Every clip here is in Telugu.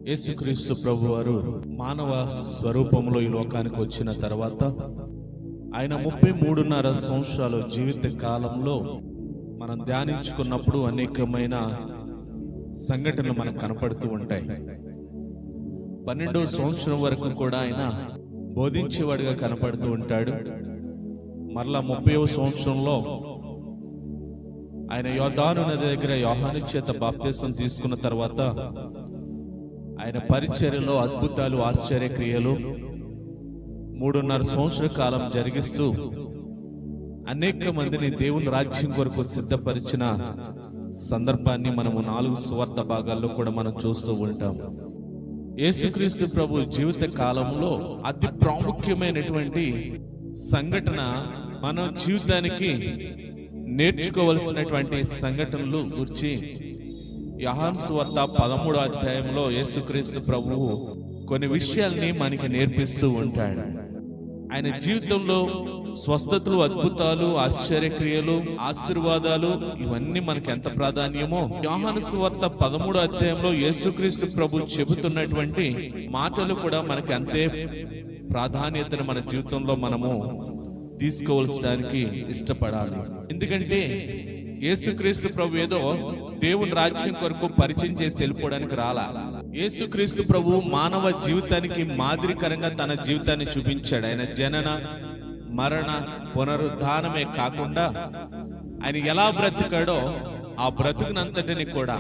యేసుక్రీస్తు ప్రభువారు మానవ స్వరూపంలో ఈ లోకానికి వచ్చిన తర్వాత ఆయన 33.5 సంవత్సరాల జీవిత కాలంలో మనం ధ్యానించుకున్నప్పుడు అనేకమైన సంఘటనలు మనకు కనపడుతూ ఉంటాయి. 12వ సంవత్సరం వరకు కూడా ఆయన బోధించేవాడిగా కనపడుతూ ఉంటాడు. మరలా 30వ సంవత్సరంలో ఆయన యోర్దాను నది దగ్గర యోహాను చేత బాప్తిసం తీసుకున్న తర్వాత ఆయన పరిచర్యలో అద్భుతాలు, ఆశ్చర్యక్రియలు 3.5 సంవత్సర కాలం జరిగిస్తూ అనేక మందిని దేవుని రాజ్యం కొరకు సిద్ధపరిచిన సందర్భాన్ని మనము 4 సువార్త భాగాల్లో కూడా మనం చూస్తూ ఉంటాం. యేసుక్రీస్తు ప్రభు జీవిత కాలంలో అతి ప్రాముఖ్యమైనటువంటి సంఘటన, మన జీవితానికి నేర్చుకోవలసినటువంటి సంఘటనలు గురించి యోహాను సువార్త 13వ అధ్యాయంలో యేసుక్రీస్తు ప్రభువు కొన్ని విషయాల్ని మనకి నేర్పిస్తూ ఉంటాడు. ఆయన జీవితంలో స్వస్థతలు, అద్భుతాలు, ఆశ్చర్యక్రియలు, ఆశీర్వాదాలు ఇవన్నీ మనకి ఎంత ప్రాధాన్యమో యోహాను సువార్త 13వ అధ్యాయంలో యేసుక్రీస్తు ప్రభు చెబుతున్నటువంటి మాటలు కూడా మనకి అంతే ప్రాధాన్యతను మన జీవితంలో మనము తీసుకోవాల్సడానికి ఇష్టపడాలి. ఎందుకంటే యేసుక్రీస్తు ప్రభు ఏదో దేవుని రాజ్యం కొరకు పరిచయం చేసి వెళ్ళిపోవడానికి రాలా. యేసుక్రీస్తు ప్రభు మానవ జీవితానికి మాదిరికరంగా తన జీవితాన్ని చూపించాడు. ఆయన జనన, మరణ, పునరుద్ధానమే కాకుండా ఆయన ఎలా బ్రతికాడో ఆ బ్రతుకునంతటిని కూడా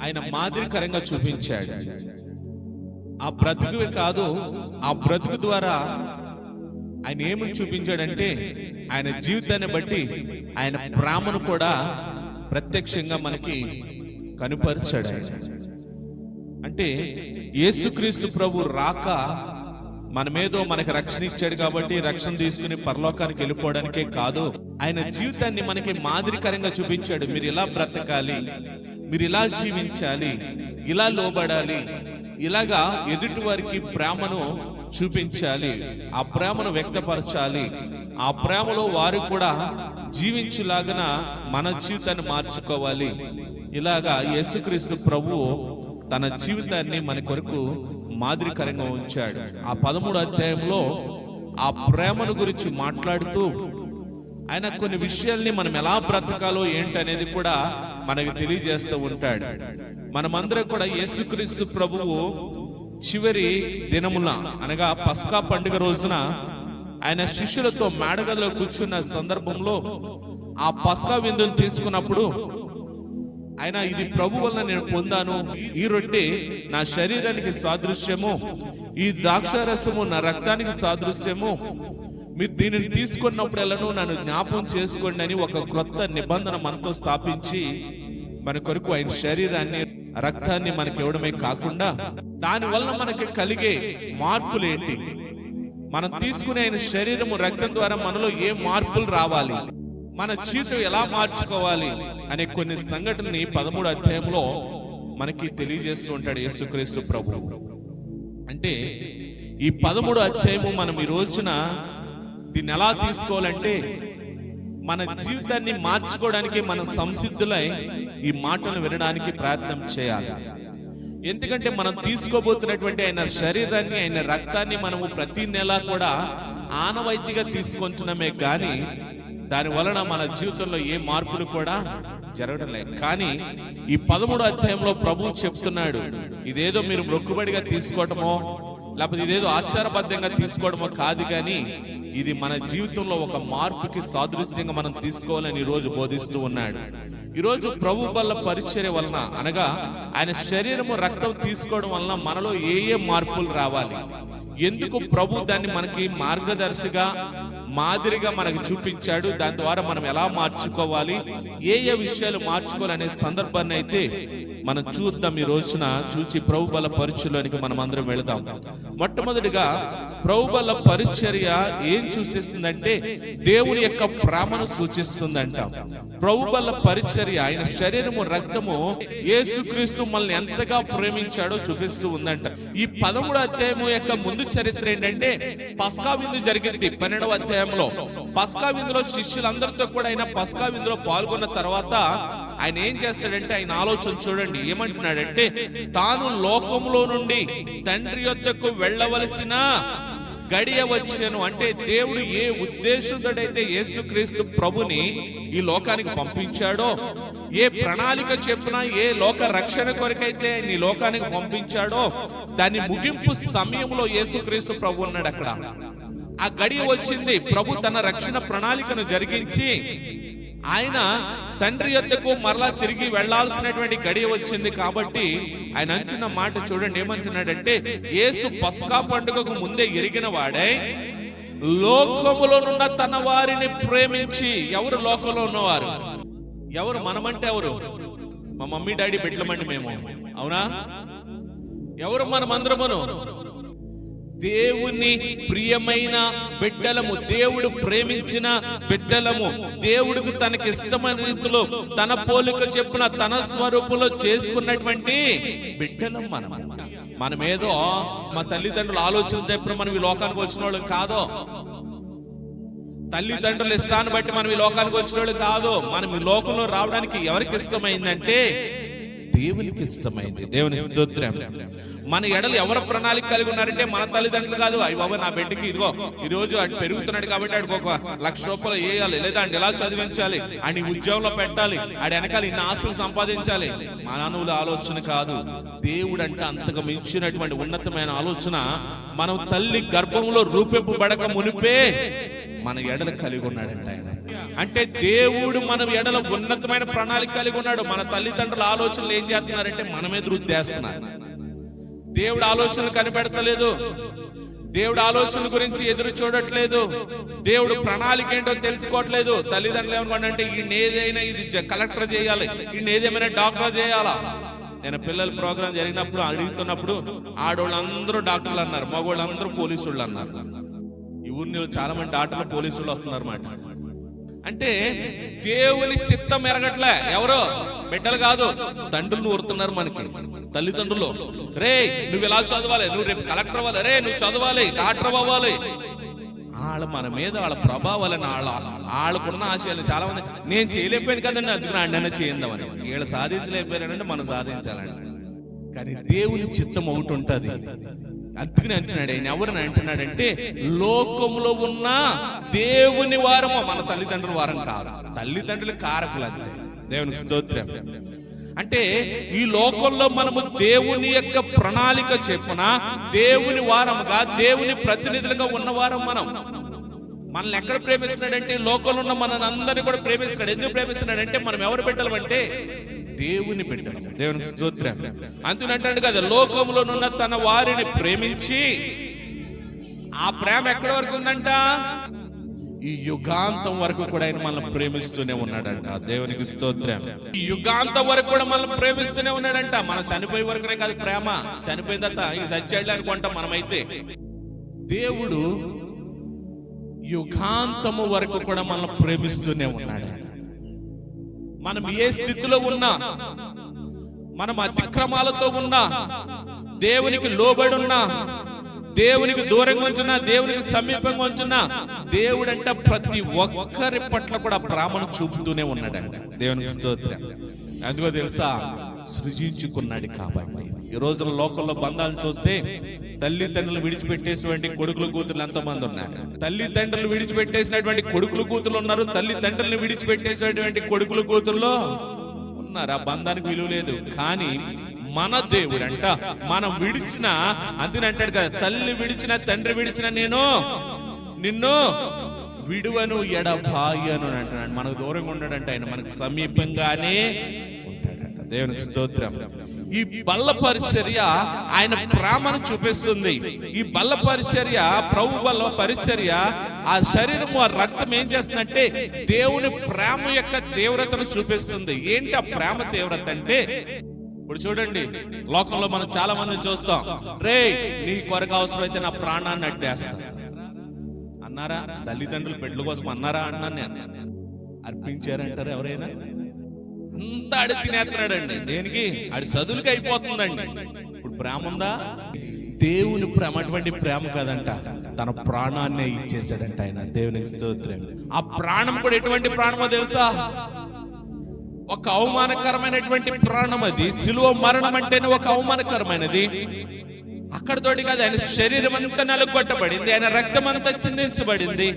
ఆయన మాదిరికరంగా చూపించాడు. ఆ బ్రతుకువే కాదు, ఆ బ్రతుకు ద్వారా ఆయన ఏమని చూపించాడంటే ఆయన జీవితాన్ని బట్టి ఆయన ప్రేమను కూడా ప్రత్యక్షంగా మనకి కనుపరిచాడు. అంటే యేసుక్రీస్తు ప్రభు రాక మనమేదో మనకి రక్షణ ఇచ్చాడు కాబట్టి రక్షణ తీసుకుని పరలోకానికి వెళ్ళిపోవడానికే కాదు, ఆయన జీవితాన్ని మనకి మాదిరికరంగా చూపించాడు. మీరు ఇలా బ్రతకాలి, మీరు ఇలా జీవించాలి, ఇలా లోబడాలి, ఇలాగా ఎదుటి వారికి ప్రేమను చూపించాలి, ఆ ప్రేమను వ్యక్తపరచాలి, ఆ ప్రేమలో వారు కూడా జీవించులాగన మన జీవితాన్ని మార్చుకోవాలి. ఇలాగా యేసుక్రీస్తు ప్రభువు తన జీవితాన్ని మన కొరకు మాదిరికరంగా ఉంచాడు. ఆ 13వ అధ్యాయంలో ఆ ప్రేమను గురించి మాట్లాడుతూ ఆయన కొన్ని విషయాల్ని మనం ఎలా బ్రతకాలో ఏంటనేది కూడా మనకి తెలియజేస్తూ ఉంటాడు. మనమందరం కూడా యేసుక్రీస్తు ప్రభువు చివరి దినమున అనగా పస్కా పండుగ రోజున ఆయన శిష్యులతో మేడగదిలో కూర్చున్న సందర్భంలో ఆ పస్కా విందును తీసుకున్నప్పుడు ఆయన, ఇది ప్రభు వలన నేను పొందాను, ఈ రొట్టె నా శరీరానికి సాదృశ్యము, ఈ ద్రాక్షారసము నా రక్తానికి సాదృశ్యము, మీరు దీనిని తీసుకున్నప్పుడెల్లను నన్ను జ్ఞాపకం చేసుకోండి అని ఒక క్రొత్త నిబంధన మనతో స్థాపించి మన కొరకు ఆయన శరీరాన్ని, రక్తాన్ని మనకి ఇవ్వడమే కాకుండా దాని వలన మనకి కలిగే మార్పులు ఏంటి, మనం తీసుకునే ఆయన శరీరము, రక్తం ద్వారా మనలో ఏ మార్పులు రావాలి, మన జీవితం ఎలా మార్చుకోవాలి అనే కొన్ని సంఘటనని 13వ అధ్యాయంలో మనకి తెలియజేస్తూ ఉంటాడు యేసుక్రీస్తు ప్రభు. అంటే ఈ 13వ అధ్యాయము మనం ఈ రోజున దీన్ని ఎలా తీసుకోవాలంటే మన జీవితాన్ని మార్చుకోవడానికి మనం సంసిద్ధులై ఈ మాటలు వినడానికి ప్రయత్నం చేయాలి. ఎందుకంటే మనం తీసుకోబోతున్నటువంటి ఆయన శరీరాన్ని, ఆయన రక్తాన్ని మనము ప్రతి నెల కూడా ఆనవాయితీగా తీసుకుంటున్నామే కానీ దాని వలన మన జీవితంలో ఏ మార్పులు కూడా జరగడం లేదు. కానీ ఈ 13వ అధ్యాయంలో ప్రభువు చెప్తున్నాడు, ఇదేదో మీరు మొక్కుబడిగా తీసుకోవటమో లేకపోతే ఇదేదో ఆచారబద్ధంగా తీసుకోవడమో కాదు, కానీ ఇది మన జీవితంలో ఒక మార్పుకి సాదృశ్యంగా మనం తీసుకోవాలని ఈరోజు బోధిస్తూ ఉన్నాడు. ఈరోజు ప్రభు వల్ల పరిచర్య వలన అనగా ఆయన శరీరము, రక్తం తీసుకోవడం వలన మనలో ఏ ఏ మార్పులు రావాలి, ఎందుకు ప్రభు దాన్ని మనకి మార్గదర్శిగా, మాదిరిగా మనకి చూపించాడు, దాని ద్వారా మనం ఎలా మార్చుకోవాలి, ఏ ఏ విషయాలు మార్చుకోవాలనే సందర్భాన్ని అయితే మనం చూద్దాం. ఈ రోజున చూచి ప్రభు బల పరిచర్యలోనికి మనం అందరం వెళదాం. మొట్టమొదటిగా ప్రభు బల పరిచర్య ఏం సూచిస్తుందంటే దేవుని యొక్క ప్రేమను సూచిస్తుందంట. ప్రభు బల పరిచర్య ఆయన శరీరము, రక్తము యేసుక్రీస్తు మనల్ని ఎంతగా ప్రేమించాడో చూపిస్తూ ఉందంట. ఈ 13వ అధ్యాయము యొక్క ముందు చరిత్ర ఏంటంటే పస్కా విందు జరిగింది 12వ అధ్యాయంలో. పస్కా విందులో శిష్యులందరితో కూడా ఆయన పస్కా విందులో పాల్గొన్న తర్వాత ఆయన ఏం చేస్తాడంటే, ఆయన ఆలోచన చూడండి, ఏమంటున్నాడంటే, తాను లోకంలో నుండి తండ్రి యొద్దకు వెళ్ళవలసిన గడియ వచ్చాను. అంటే దేవుడు ఏ ఉద్దేశంతోడైతే యేసుక్రీస్తు ప్రభుని ఈ లోకానికి పంపించాడో, ఏ ప్రణాళిక చెప్పున ఏ లోక రక్షణ కొరకైతే ఈ లోకానికి పంపించాడో, దాని ముగింపు సమయంలో యేసుక్రీస్తు ప్రభు ఉన్నాడు అక్కడ. ఆ గడియ వచ్చింది. ప్రభు తన రక్షణ ప్రణాళికను జరిగించి ఆయన తండ్రి యొద్దకు మరలా తిరిగి వెళ్లాల్సినటువంటి గడియ వచ్చింది. కాబట్టి ఆయన అంటున్న మాట చూడండి, ఏమంటున్నాడంటే, యేసు పస్కా పండుగకు ముందే ఎరిగిన వాడై లోకములోనున్న తన వారిని ప్రేమించి. ఎవరు లోకంలో ఉన్నవారు? ఎవరు? మనమంటే ఎవరు? మా మమ్మీ డాడీ బిడ్డలమండి మేము, అవునా? ఎవరు మనమందరమును? దేవుని ప్రియమైన బిడ్డలము, దేవుడు ప్రేమించిన బిడ్డలము, దేవుడికి తనకి ఇష్టమైన రీతిలో తన పోలిక చెప్పున తన స్వరూపంలో చేసుకున్నటువంటి బిడ్డలం మనం. మనమేదో మా తల్లిదండ్రులు ఆలోచన చెప్పిన మనం ఈ లోకానికి వచ్చిన వాళ్ళు కాదు. తల్లిదండ్రుల ఇష్టాన్ని బట్టి మనం ఈ లోకానికి వచ్చిన వాళ్ళు కాదు. మనం ఈ లోకంలో రావడానికి ఎవరికి ఇష్టమైందంటే దేవునికి ఇష్టమైంది. దేవుని స్తోత్రం. మన ఎడలు ఎవరు ప్రణాళిక కలిగి ఉన్నారంటే మన తల్లిదండ్రులు కాదు. అయ్యి బాబా, నా బిడ్డకి ఇదిగో ఈ రోజు అటు పెరుగుతున్నాడు కాబట్టి ఆడికి ఒక ₹1,00,000 వేయాలి, లేదా అండి ఎలా చదివించాలి, అని ఉద్యోగంలో పెట్టాలి, ఆడి వెనకాల ఇన్ని ఆస్తులు సంపాదించాలి. మానవుల ఆలోచన కాదు. దేవుడు అంటే అంతకు మించినటువంటి ఉన్నతమైన ఆలోచన మనం తల్లి గర్భంలో రూపింపబడక మునిపే మన ఎడలు కలిగి ఉన్నాడంట ఆయన. అంటే దేవుడు మన ఎడల ఉన్నతమైన ప్రణాళిక కలిగి ఉన్నాడు. మన తల్లిదండ్రుల ఆలోచనలు ఏం చేస్తున్నారంటే మన మీద రుద్దేస్తున్నారు. దేవుడు ఆలోచనలు కనిపెడతలేదు. దేవుడు ఆలోచనల గురించి ఎదురు చూడట్లేదు. దేవుడు ప్రణాళిక ఏంటో తెలుసుకోవట్లేదు. తల్లిదండ్రులు ఏమనుకోండి, ఈయన ఏదైనా ఇది కలెక్టర్ చేయాలి, ఈయన ఏదేమైనా డాక్టర్ చేయాలా. నేను పిల్లల ప్రోగ్రాం జరిగినప్పుడు అడుగుతున్నప్పుడు ఆడోళ్ళందరూ డాక్టర్లు అన్నారు, మగోళ్ళందరూ పోలీసులు అన్నారు. ఈ ఊరిలో చాలా మంది డాక్టర్లు పోలీసులు వస్తున్నారు అన్నమాట. అంటే దేవుని చిత్తం ఎరగట్లే. ఎవరో బిడ్డలు కాదు, తండ్రులు ఊరుతున్నారు మనకి. తల్లిదండ్రులు, రే నువ్వు ఇలా చదవాలి, నువ్వు రేపు కలెక్టర్ అవ్వాలి, రే నువ్వు చదవాలి, డాక్టర్ అవ్వాలి. వాళ్ళు మన మీద వాళ్ళ ప్రభావాలని వాళ్ళకున్న ఆశయాలు చాలా మంది, నేను చేయలేకపోయాను కదండి అందుకు అన్న చేయిందామని. వీళ్ళు సాధించలేకపోయారంటే మనం సాధించాలండి. కానీ దేవుని చిత్తం ఒకటి ఉంటుంది. అందుకని అంటున్నాడు ఆయన, ఎవరిని అంటున్నాడంటే లోకంలో ఉన్న దేవుని వారము. మన తల్లిదండ్రుల వారం కాదు, తల్లిదండ్రుల కారకులు అంతే. దేవునికి స్తోత్రం. అంటే ఈ లోకంలో మనము దేవుని యొక్క ప్రణాళిక చెప్పున దేవుని వారముగా, దేవుని ప్రతినిధులుగా ఉన్నవారం మనం. మనల్ని ఎక్కడ ప్రేమిస్తున్నాడంటే లోకంలో ఉన్న మనందరినీ కూడా ప్రేమిస్తున్నాడు. ఎందుకు ప్రేమిస్తున్నాడంటే మనం ఎవరు బిడ్డలం అంటే దేవుని బిడ్డలు. దేవునికి స్తోత్రం. అందునంటాడు కదా, లోకంలోనున్న తన వారిని ప్రేమించి. ఆ ప్రేమ ఎక్కడి వరకు ఉందంట? ఈ యుగాంతం వరకు కూడా ఆయన మనల్ని ప్రేమిస్తూనే ఉన్నాడంట. దేవునికి స్తోత్రం. ఈ యుగాంతం వరకు కూడా మనల్ని ప్రేమిస్తూనే ఉన్నాడంట. మనం చనిపోయే వరకునే కాదు ప్రేమ, చనిపోయిన తర్వాత ఈ సత్యాలు అనుకుంటాం మనమైతే. దేవుడు యుగాంతము వరకు కూడా మనల్ని ప్రేమిస్తూనే ఉన్నాడు. మనం ఏ స్థితిలో ఉన్నా, మనం అతిక్రమాలతో ఉన్నా, దేవునికి లోబడి ఉన్నా, దేవునికి దూరంగా ఉంచున్నా, దేవునికి సమీపంగా ఉంచున్నా, దేవుడు అంటే ప్రతి ఒక్కరి పట్ల కూడా ప్రేమను చూపుతూనే ఉన్నాడంట. దేవునికి స్తోత్రం. ఎందుకో తెలుసా? సృజించుకున్నాడు కాబట్టి. ఈ రోజుల లోకంలో బంధాలను చూస్తే తల్లిదండ్రులు విడిచిపెట్టేసినటువంటి కొడుకులు కూతురు ఎంతమంది ఉన్నారు. తల్లిదండ్రులు విడిచిపెట్టేసినటువంటి కొడుకులు కూతురు ఉన్నారు, తల్లిదండ్రులను విడిచిపెట్టేసినటువంటి కొడుకులు కూతురులో ఉన్నారు. ఆ బంధానికి విలువ లేదు. కానీ మన దేవుడు అంట మనం విడిచిన, అందుని అంటాడు కదా, తల్లి విడిచిన తండ్రి విడిచిన నేను నిన్ను విడువను ఎడబాయను అంటున్నాడు. మనకు దూరంగా ఉన్నాడంట ఆయన, మనకు సమీపంగానే ఉంటాడంట. దేవునికి స్తోత్రం. ఈ బల్ల పరిచర్య ఆయన ప్రేమను చూపిస్తుంది. ఈ బల్ల పరిచర్య, ప్రభు బల్ల పరిచర్య, ఆ శరీరము ఆ రక్తం ఏం చేస్తుందంటే దేవుని ప్రేమ యొక్క తీవ్రతను చూపిస్తుంది. ఏంటి ఆ ప్రేమ తీవ్రత అంటే, ఇప్పుడు చూడండి, లోకంలో మనం చాలా మందిని చూస్తాం. రే నీ కొరకు అవసరమైతే నా ప్రాణాన్ని అడ్డేస్తా అన్నారా? తల్లిదండ్రులు బిడ్డల కోసం అన్నారా? అన్నాను నేను. అర్పించారంటారా ఎవరైనా? అంతా ఆడి తినేస్తున్నాడండి. దేనికి? ఆడి చదువులకి అయిపోతుందండి. ఇప్పుడు ప్రేమ ఉందా? దేవుని ప్రేమ అటువంటి ప్రేమ కాదంట, తన ప్రాణాన్నే ఇచ్చేసాడంట ఆయన. దేవునికి స్తోత్రం. ఆ ప్రాణం కూడా ఎటువంటి ప్రాణమో తెలుసా? ఒక అవమానకరమైనటువంటి ప్రాణం అది. సిలువ మరణం అంటేనే ఒక అవమానకరమైనది. అక్కడతోటి కాదు, ఆయన శరీరం అంతా నలుగొట్టబడింది, ఆయన రక్తం అంతా చిందించబడింది.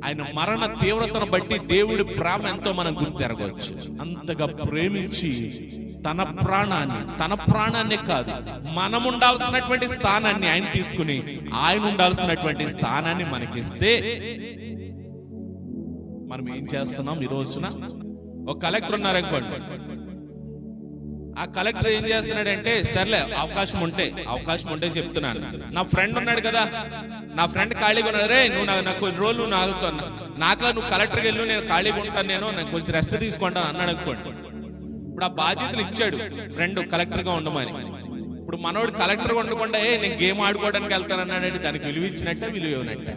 ఆయన మరణ తీవ్రతను బట్టి దేవుడి ప్రేమ ఎంతో మనం గుర్తెరగవచ్చు. అంతగా ప్రేమించి తన ప్రాణాన్ని కాదు, మనం ఉండాల్సినటువంటి స్థానాన్ని ఆయన తీసుకుని ఆయన ఉండాల్సినటువంటి స్థానాన్ని మనకిస్తే మనం ఏం చేస్తున్నాం? ఈ రోజున ఒక కలెక్టర్ ఉన్నారనుకోండి, ఆ కలెక్టర్ ఏం చేస్తున్నాడంటే, సర్లే అవకాశం ఉంటే చెప్తున్నాను, నా ఫ్రెండ్ ఉన్నాడు కదా, నా ఫ్రెండ్ ఖాళీగా ఉన్నాడు, రే నువ్వు నాకు కొన్ని రోజులు నువ్వు ఆగుతున్నా, నాకులా నువ్వు కలెక్టర్కి వెళ్ళు, నేను ఖాళీగా ఉంటాను, నేను కొంచెం రెస్ట్ తీసుకుంటాను అన్నాడు అనుకోండి. ఇప్పుడు ఆ బాధ్యతలు ఇచ్చాడు ఫ్రెండ్ కలెక్టర్గా ఉండమని. ఇప్పుడు మనోడు కలెక్టర్గా ఉండకుండా నేను గేమ్ ఆడుకోవడానికి వెళ్తాను అన్నాడంటే దానికి విలువ ఇచ్చినట్టే విలువ ఇవ్వనట్టే.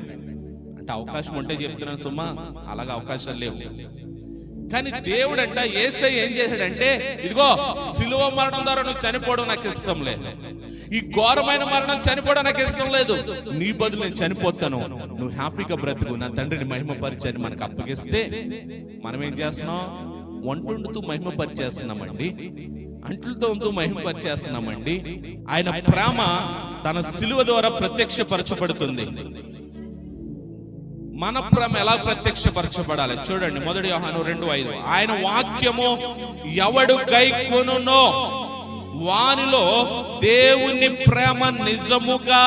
అంటే అవకాశం ఉంటే చెప్తున్నాను సుమా, అలాగే అవకాశాలు లేవు. కానీ దేవుడు అంట, యేసయ్య ఏం చేశాడంటే, ఇదిగో సిలువ మరణం ద్వారా నువ్వు చనిపోవడం నాకు ఇష్టం లేదు, ఈ ఘోరమైన మరణం చనిపోవడం నాకు ఇష్టం లేదు, నీ బదులు నేను చనిపోతాను, నువ్వు హ్యాపీగా బ్రతుకు, నా తండ్రిని మహిమపరిచని మనకు అప్పగిస్తే మనం ఏం చేస్తున్నాం? వంటుండుతూ మహిమపరిచేస్తున్నామండి, అంట్లతో మహిమపరిచేస్తున్నామండి. ఆయన ప్రేమ తన సిలువ ద్వారా ప్రత్యక్షపరచబడుతుంది. మన ప్రేమ ఎలా ప్రత్యక్షపరచబడాలి చూడండి. 1 యోహాను 2:5, ఆయన వాక్యము ఎవడు గైకొనునో వానిలో దేవుని ప్రేమ నిజముగా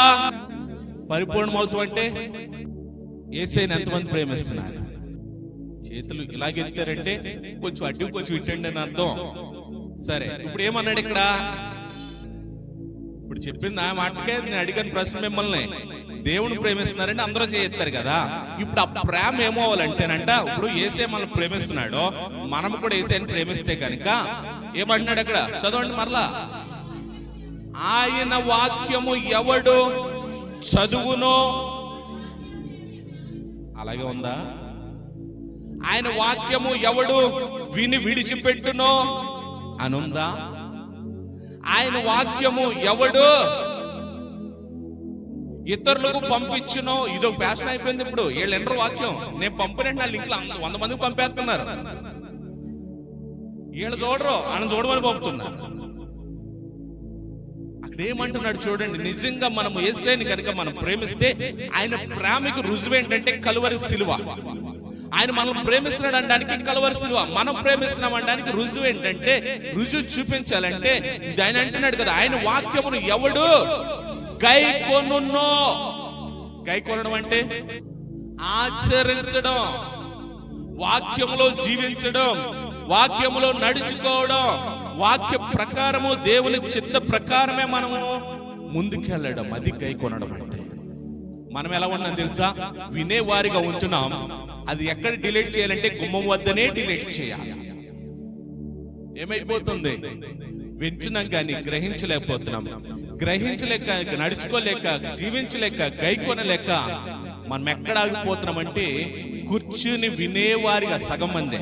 పరిపూర్ణమవుతూ. అంటే యేసయ్యని ఎంతమంది ప్రేమిస్తున్నారు? చేతులు ఇలాగెత్తారంటే కొంచెం అడ్డు కొంచెం ఇట్టండి అని అర్థం. సరే, ఇప్పుడు ఏమన్నాడు ఇక్కడ? ఇప్పుడు చెప్పింది ఆ మాటకే నేను అడిగిన ప్రశ్న మిమ్మల్ని, దేవుని ప్రేమిస్తున్నారంటే అందరూ చేస్తారు కదా. ఇప్పుడు ఆ ప్రేమ ఏమవ్వాలంటేనంట, ఇప్పుడు యేసయ్య మనల్ని ప్రేమిస్తున్నాడో మనం కూడా యేసయ్యని ప్రేమిస్తే కనుక ఏమంటున్నాడు అక్కడ? చదవండి మరలా. ఆయన వాక్యము ఎవడు చదువునో, అలాగే ఉందా? ఆయన వాక్యము ఎవడు విని విడిచిపెట్టునో అనుందా? ఆయన వాక్యము ఎవడు ఇతరులకు పంపించునో, ఇదో ప్యాషన్ అయిపోయింది. ఇప్పుడు వీళ్ళు ఎండరు వాక్యం, నేను పంపినంటే నా లింక్లో 100 మందికి పంపేస్తున్నారు, వీళ్ళు చూడరు, ఆయన చూడమని పంపుతున్నారు. అక్కడ ఏమంటున్నాడు చూడండి, నిజంగా మనము యేసయ్యని కనుక మనం ప్రేమిస్తే ఆయన ప్రేమకు రుజువు ఏంటంటే కలువరి సిలువ. ఆయన మనల్ని ప్రేమిస్తున్నాడు అనడానికి కలువరి సిలువ. మనం ప్రేమిస్తున్నాం అనడానికి రుజువు ఏంటంటే, రుజువు చూపించాలంటే ఇది ఆయన అంటున్నాడు కదా, ఆయన వాక్యమును ఎవడు గైకొనునో. గైకొనడం అంటే ఆచరించడం, వాక్యములో జీవించడం, వాక్యములో నడుచుకోవడం, వాక్య ప్రకారము దేవుని చిత్త ప్రకారమే మనము ముందుకెళ్ళడం, అది గైకొనడం అంటే. మనం ఎలా ఉన్నాం తెలుసా? వినేవారిగా ఉంటున్నాం, అది ఎక్కడ డిలీట్ చేయాలంటే గుమ్మం వద్దనే డిలీట్ చేయాలి. ఏమైపోతుంది? వింటున్నాం కానీ గ్రహించలేకపోతున్నాం. గ్రహించలేక, నడుచుకోలేక, జీవించలేక, గైకొనలేక మనం ఎక్కడ ఆగిపోతున్నామంటే కూర్చుని వినేవారిగా, సగం మంది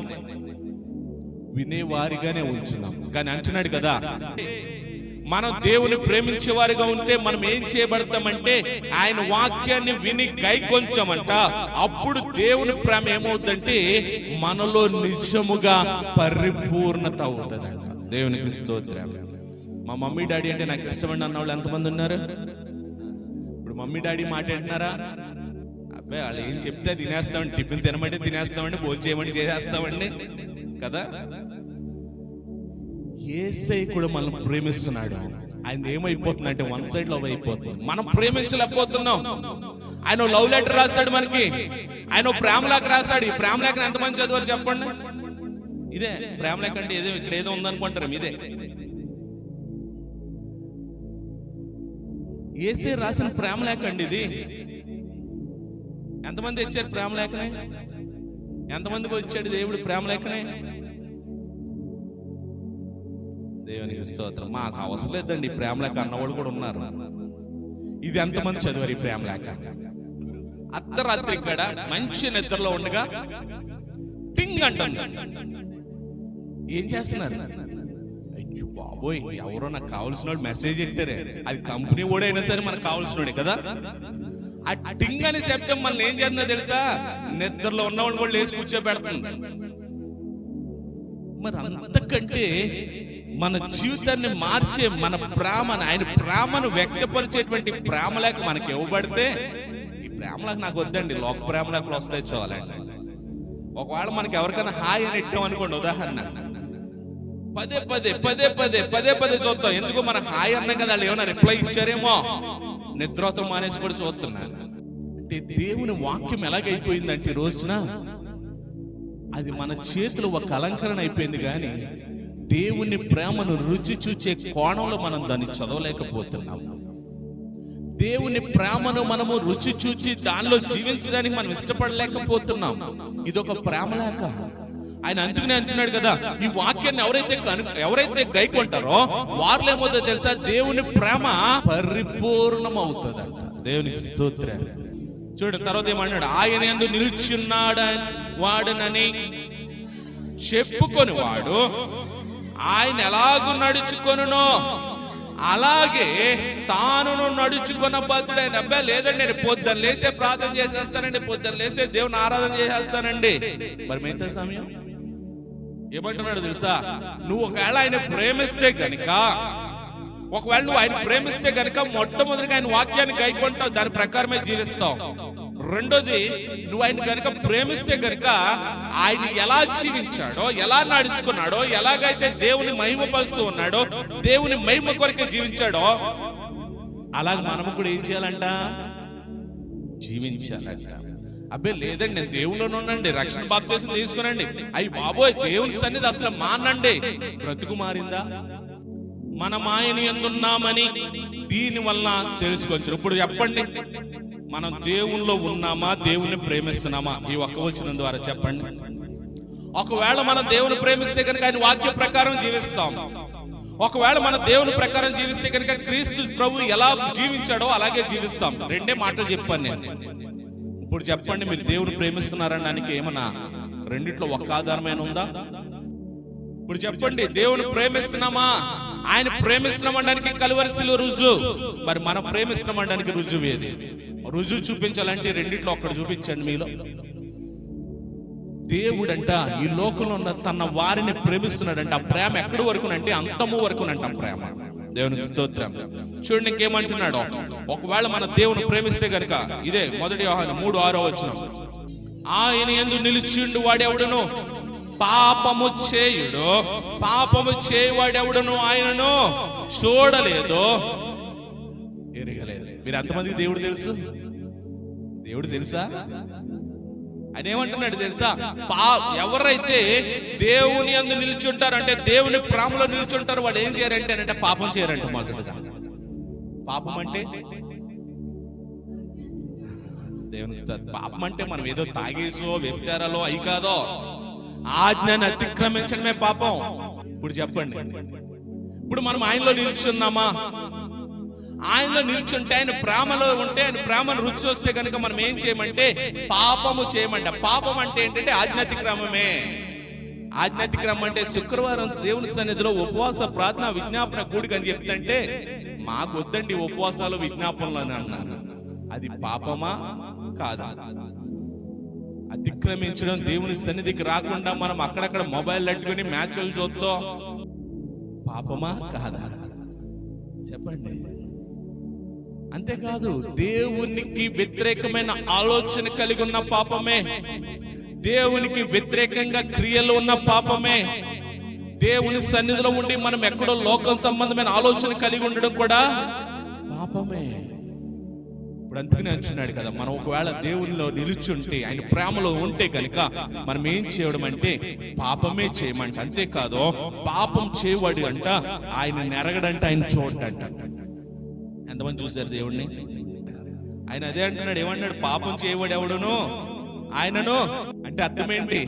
వినేవారిగానే ఉంచున్నాం. కానీ అంటున్నాడు కదా, మనం దేవుని ప్రేమించే వారిగా ఉంటే మనం ఏం చేయబడతామంటే ఆయన వాక్యాన్ని విని గైకొంటామంట. అప్పుడు దేవుని ప్రేమ ఏమవుతుందంటే మనలో నిజముగా పరిపూర్ణత అవుతుందంట. దేవునికి స్తోత్రం. మా మమ్మీ డాడీ అంటే నాకు ఇష్టమండి అన్న వాళ్ళు ఎంతమంది ఉన్నారు? ఇప్పుడు మమ్మీ డాడీ మాట అంటున్నారా? అబ్బాయి వాళ్ళు ఏం చెప్తే తినేస్తామండి, టిఫిన్ తినమంటే తినేస్తామండి, భోజనం చేయమంటే చేసేస్తామండి కదా. యేసయ్య కూడా మనల్ని ప్రేమిస్తున్నాడు. ఆయన ఏమైపోతుంది అంటే వన్ సైడ్ లవ్ అయిపోతుంది. మనం ప్రేమించలేకపోతున్నాం. ఆయన లవ్ లెటర్ రాశాడు మనకి, ఆయన ప్రేమ లేఖ రాశాడు. ఈ ప్రేమ లేఖను ఎంతమంది చదివారు చెప్పండి? ఇదే ప్రేమ లేఖ అంటే ఏదో ఇక్కడ ఏదో ఉందనుకుంటారు, ఇదే యేసయ్య రాసిన ప్రేమ లేఖ అండి ఇది. ఎంతమంది ఇచ్చారు ప్రేమ లేఖనే? ఎంతమందికి వచ్చాడు దేవుడు ప్రేమ లేఖనే? దేవునికి స్తోత్రం. మాకు అవసరం లేదండి ప్రేమ లేఖ అన్నవాళ్ళు కూడా ఉన్నారు. ఇది ఎంతమంది చదివారు ఈ ప్రేమ లేఖ? అర్ధరాత్రి ఇక్కడ మంచి నిద్రలో ఉండగా టింగ్ అంటుంది. ఏం చేస్తున్నారు? అయ్యో బాబోయ్, ఎవరో నాకు కావాల్సిన వాడు మెసేజ్ పెట్టారే, అది కంపెనీ కూడా అయినా సరే మనకు కావాల్సినోడే కదా. ఆ టింగ్ అని శబ్దం మనల్ని ఏం చేస్తుందో తెలుసా? నిద్రలో ఉన్నవాడు కూడా లేచి కూర్చోబెడుతుంది. మరి అంతకంటే మన జీవితాన్ని మార్చే మన ప్రేమను, ఆయన ప్రేమను వ్యక్తపరిచేటువంటి ప్రేమలేక మనకి ఇవ్వబడితే, ఈ ప్రేమలకు నాకు వద్దండి, లోక ప్రేమలేకలు వస్తాయి చాలండి. ఒకవేళ మనకి ఎవరికైనా హాయ్ అని ఇట్టాం అనుకోండి, ఉదాహరణ పదే పదే పదే పదే పదే పదే చూస్తాం. ఎందుకు మన హాయ్ అన్నాం కదా, వాళ్ళు ఏమైనా రిప్లై ఇచ్చారేమో నిద్రతో మానేసి కూడా చూస్తున్నారు. అంటే దేవుని వాక్యం ఎలాగైపోయిందంటే ఈ రోజున అది మన చేతిలో ఒక అలంకరణ అయిపోయింది, కానీ దేవుని ప్రేమను రుచి చూచే కోణంలో మనం దాన్ని చదవలేకపోతున్నాం. దేవుని ప్రేమను మనము రుచి చూచి దానిలో జీవించడానికి మనం ఇష్టపడలేకపోతున్నాం. ఇదొక ప్రేమ లేక ఆయన అందుకనే అంటున్నాడు కదా, ఈ వాక్యాన్ని ఎవరైతే గైకొంటారో వారిలో ఏమవుతుందో తెలుసా, దేవుని ప్రేమ పరిపూర్ణమవుతుందంట. దేవునికి స్తోత్రం. చూడండి తర్వాత ఏమన్నాడు, ఆయన యందు నిలుచున్నాడు వాడునని చెప్పుకొని వాడు ఆయన ఎలాగూ నడుచుకొనునో అలాగే తాను నడుచుకున్న బద్దుడైన. అబ్బాయి లేదండి, నేను పొద్దున్న లేస్తే ప్రార్థన చేసేస్తానండి, పొద్దున్న లేస్తే దేవుని ఆరాధన చేసేస్తానండి. మరి మిగతా సమయం ఏమంటున్నాడు తెలుసా, నువ్వు ఒకవేళ ఆయన ప్రేమిస్తే గనుక, ఒకవేళ నువ్వు ఆయన ప్రేమిస్తే గనుక మొట్టమొదటిగా ఆయన వాక్యాన్ని గైకొంటావు, దాని ప్రకారమే జీవిస్తావు. రెండోది, నువ్వు ఆయన గనుక ప్రేమిస్తే గనుక ఆయన ఎలా జీవించాడో, ఎలా నడుచుకున్నాడో, ఎలాగైతే దేవుని మహిమపరుస్తూ ఉన్నాడో, దేవుని మహిమ కొరకే జీవించాడో, అలాగే మనము కూడా ఏం చేయాలంట, జీవించాలంట. అబ్బే లేదండి, నేను దేవుళ్ళలోనే ఉండండి, రక్షణ బాప్తిసం తీసుకునండి, అయ్యి బాబోయ్ దేవుని సన్నిధి అసలు మానండి, బ్రతుకు మారిందా? మనం ఆయన యందున్నామని దీని వల్ల తెలుసుకోవచ్చు. ఇప్పుడు చెప్పండి, మనం దేవునిలో ఉన్నామా, దేవుని ప్రేమిస్తున్నామా? ఈ ఒక్క వచనం ద్వారా చెప్పండి. ఒకవేళ మనం దేవుని ప్రేమిస్తే కనుక ఆయన వాక్య ప్రకారం జీవిస్తాం. ఒకవేళ మన దేవుని ప్రకారం జీవిస్తే కనుక క్రీస్తు ప్రభు ఎలా జీవించాడో అలాగే జీవిస్తాం. రెండే మాటలు చెప్పాను నేను. ఇప్పుడు చెప్పండి, మీరు దేవుని ప్రేమిస్తున్నారనడానికి ఏమన్నా రెండిట్లో ఒక్క ఆధారమైన ఉందా? ఇప్పుడు చెప్పండి, దేవుని ప్రేమిస్తున్నామా, ఆయన ప్రేమిస్తున్నామనడానికి కలువరిశిలో రుజువు. మరి మనం ప్రేమిస్తున్నామనడానికి రుజువు ఏది? రుజువు చూపించాలంటే రెండిట్లో ఒక్కడు చూపించండి మీలో. దేవుడంట ఈ లోకంలో ఉన్న తన వారిని ప్రేమిస్తున్నాడంట. ఆ ప్రేమ ఎక్కడి వరకునంటే అంతము వరకునంట ప్రేమ. దేవునికి స్తోత్రం. చూడండి ఇంకేమంటున్నాడు, ఒకవేళ మన దేవుని ప్రేమిస్తే గనుక, ఇదే 1 యోహాను 3:6 ఆయన యందు నిలిచిండు వాడెవడును పాపము చేయుడు, పాపము చేయవాడెవడును ఆయనను చూడలేదు, ఎరగలేదు. మీరు అంతమందికి దేవుడు తెలుసు? దేవుడు తెలుసా? ఆయన ఏమంటున్నాడు తెలుసా, ఎవరైతే దేవుని యందు నిల్చుంటారు, అంటే దేవుని ప్రేమలో నిల్చుంటారు, వాడు ఏం చేయరంటే అంటే పాపం చేయరంట. మొదటిగా పాపం అంటే దేవుని పాపం అంటే మనం ఏదో తాగేసో వ్యభిచారాలో అయి కాదో, ఆజ్ఞను అతిక్రమించడమే పాపం. ఇప్పుడు చెప్పండి, ఇప్పుడు మనం ఆయనలో నిల్చున్నామా? ఆయనలో నిల్చుంటే, ఆయన ప్రేమలో ఉంటే, ఆయన ప్రేమను రుచి వస్తే కనుక మనం ఏం చేయమంటే పాపము చేయమంట. పాపం అంటే ఏంటంటే ఆజ్ఞాతిక్రమమే. ఆజ్ఞాతిక్రమం అంటే శుక్రవారం దేవుని సన్నిధిలో ఉపవాస ప్రార్థన విజ్ఞాపన కూడిక అని చెప్తుంటే మాకు వద్దండి ఉపవాసాలు విజ్ఞాపనలు అని అన్నారు. అది పాపమా కాదా? అతిక్రమించడం, దేవుని సన్నిధికి రాకుండా మనం అక్కడక్కడ మొబైల్ పెట్టుకుని మ్యాచ్లు చూస్తాం, పాపమా కాదా? చెప్పండి. అంతేకాదు, దేవునికి వ్యతిరేకమైన ఆలోచన కలిగి ఉన్న పాపమే, దేవునికి వ్యతిరేకంగా క్రియలు ఉన్న పాపమే, దేవుని సన్నిధిలో ఉండి మనం ఎక్కడో లోకం సంబంధమైన ఆలోచన కలిగి ఉండడం కూడా పాపమే. ఇప్పుడు అందుకనే అంటున్నాడు కదా, మనం ఒకవేళ దేవునిలో నిలుచుంటే, ఆయన ప్రేమలో ఉంటే కనుక మనం ఏం చేయడం అంటే పాపమే చేయమంట. అంతేకాదు, పాపం చేయవాడు అంట ఆయన నెరగడంట, ఆయన చూడంట. ఎంతమంది చూశారు దేవుడిని? ఆయన అదే అంటున్నాడు. ఏమన్నాడు? పాపం చేయవాడు ఎవడును ఆయనను. అంటే అర్థం ఏంటి?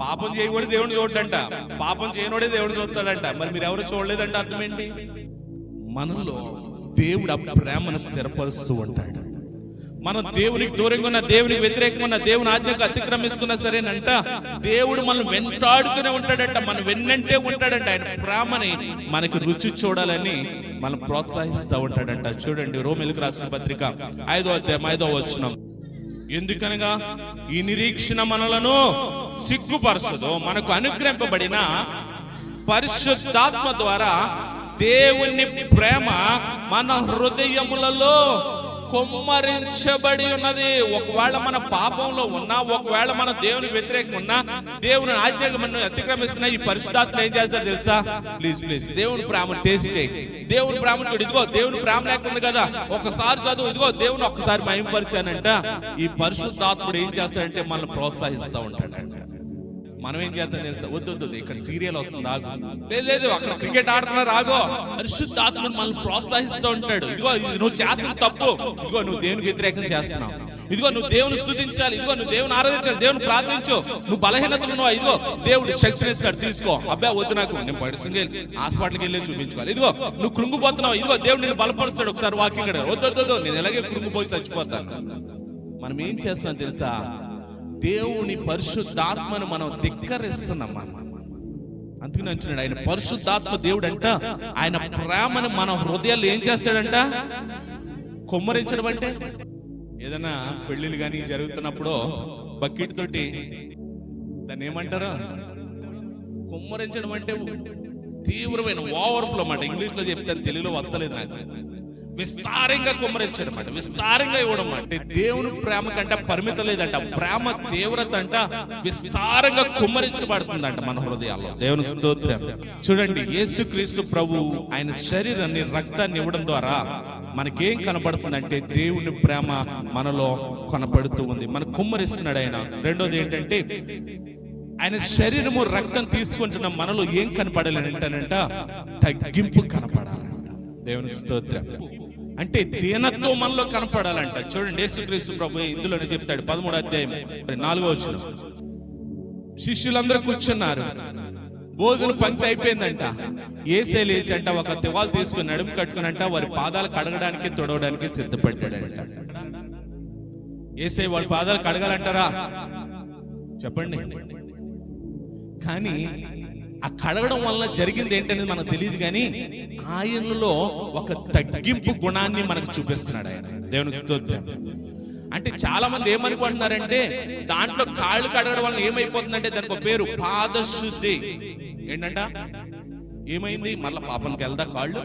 పాపం చేయవాడు దేవుడిని చూడంట, పాపం చేయనోడే దేవుడిని చూస్తాడంట. మరి మీరు ఎవరు చూడలేదంటే అర్థం ఏంటి? మనలో దేవుడు ఆ ప్రేమను స్థిరపరుస్తూ ఉంటాడు. మనం దేవునికి దూరంగా ఉన్న, దేవునికి వ్యతిరేకంగా ఉన్న, దేవుని ఆజ్ఞకు అతిక్రమిస్తున్నా సరేనంట, దేవుడు మనం వెంటాడుతూనే ఉంటాడంట, మనం వెన్నంటే ఉంటాడంట. ఆయన ప్రేమని మనకి రుచి చూడాలని మనం ప్రోత్సహిస్తూ ఉంటాడంట. చూడండి, రోమీయులకు రాసిన పత్రిక 5వ అధ్యాయం 5వ వచనం. ఎందుకనగా ఈ నిరీక్షణ మనలను సిగ్గుపరచదు, మనకు అనుగ్రహింపబడిన పరిశుద్ధాత్మ ద్వారా దేవుని ప్రేమ మన హృదయములలో కుమ్మరించబడి ఉన్నది. ఒకవేళ మన పాపంలో ఉన్నా, ఒకవేళ మన దేవుని వ్యతిరేకం ఉన్నా, దేవుని ఆజ్ఞగా మనం అతిక్రమిస్తున్నా, ఈ పరిశుద్ధాత్మ ఏం చేస్తారు తెలుసా? ప్లీజ్ దేవుని ప్రేమ టేస్ట్ చేయి. దేవుని ప్రేమ చూడు. ఇదిగో దేవుని ప్రేమ లేకుండా కదా, ఒకసారి చదువు, ఇదిగో దేవుని ఒక్కసారి మహిమపరిచానంట. ఈ పరిశుద్ధాత్ముడు ఏం చేస్తాడంటే మనల్ని ప్రోత్సహిస్తూ ఉంటాడంట. మనం ఏం చేద్దాం తెలుసా? వద్దు, ఇక్కడ సీరియల్ వస్తుంది, ఆగు. లేదు, అక్కడ క్రికెట్ ఆడుతున్నారు, ఆగో. పరిశుద్ధాత్ముడు మనల్ని ప్రోత్సహిస్తూ ఉంటాడు. ఇదిగో నువ్వు చేస్తున్న తప్పు, ఇదిగో నువ్వు దేవునికి వ్యతిరేకం చేస్తున్నావు, ఇదిగో నువ్వు దేవుని స్తుతించాలి, ఇదిగో నువ్వు దేవుని ఆరాధించాలి, దేవుని ప్రార్థించు, నువ్వు బలహీనతలు ఉన్నావు, ఇదిగో దేవుడు శక్తిని ఇస్తాడు, తీసుకో. అబ్బా వద్దు, నాకు నేను పడుతుంది హాస్పిటల్కి వెళ్ళి చూపించుకోవాలి. ఇదిగో నువ్వు కృంగిపోతున్నావు, ఇదిగో దేవుడు నిన్ను బలపరుస్తాడు, ఒకసారి వాకింగ్ అడగాలి. వద్దు, నేను ఎలాగే కృంగిపోయి చచ్చిపోతాను. మనం ఏం చేస్తున్నాం తెలుసా? దేవుని పరిశుద్ధాత్మను మనం ధిక్కరిస్తున్నాం. అందుకని అంటున్నాడు, ఆయన పరిశుద్ధాత్మ దేవుడు అంట. ఆయన ప్రేమను మన హృదయాలు ఏం చేస్తాడంట? కుమ్మరించడం. అంటే ఏదైనా పెళ్లిళ్ళు కానీ జరుగుతున్నప్పుడు బకెట్ తోటి దాన్ని ఏమంటారు? కుమ్మరించడం అంటే తీవ్రమైన ఓవర్ఫ్లో అన్నమాట. ఇంగ్లీష్ లో చెప్తాను, తెలుగులో వస్తలేదు నాకు. విస్తారంగా కుమ్మరించడం అంట, విస్తారంగా ఇవ్వడం అంటే దేవుని ప్రేమ కంటే పరిమితం లేదంట. ప్రేమ తీవ్రత అంట విస్తారంగా కుమ్మరించబడుతుందంట మన హృదయాల్లో. దేవుని స్తోత్రం. చూడండి, యేసుక్రీస్తు ప్రభు ఆయన శరీరాన్ని, రక్తాన్ని ఇవ్వడం ద్వారా మనకేం కనపడుతుందంటే దేవుని ప్రేమ మనలో కనపడుతూ ఉంది, మనకు కుమ్మరిస్తున్నాడు ఆయన. రెండోది ఏంటంటే ఆయన శరీరము, రక్తం తీసుకుంటున్న మనలో ఏం కనపడాలంటేనంట తగ్గింపు కనపడాలంట. దేవుని స్తోత్రం. అంటే దీనత్వం మనలో కనపడాలంట. చూడండి, యేసుక్రీస్తు ప్రభు ఇందులోనే చెప్తాడు, 13వ అధ్యాయం 4వ వచనం. శిష్యులందరూ కూర్చున్నారు, భోజన పంక్తి అయిపోయిందంట. యేసే లేచి అంట ఒక తువాలు తీసుకుని నడుము కట్టుకునంట వారి పాదాలు కడగడానికి, తొడవడానికి సిద్ధపడ్డాడంట. యేసే వాళ్ళ పాదాలు కడగాలంటారా? చెప్పండి. కానీ ఆ కడగడం వల్ల జరిగింది ఏంటనేది మనకు తెలియదు, కానీ ఆయనలో ఒక తగ్గింపు గుణాన్ని మనకు చూపిస్తున్నాడు ఆయన. దేవునికి స్తోత్రం. అంటే చాలా మంది ఏమనుకుంటున్నారంటే దాంట్లో కాళ్ళు కడగడం వల్ల ఏమైపోతుందంటే దానికి ఒక పేరు పాదశుద్ధి. ఏంటంట? ఏమైంది? మళ్ళీ పాపంకి వెళ్దా కాళ్ళు?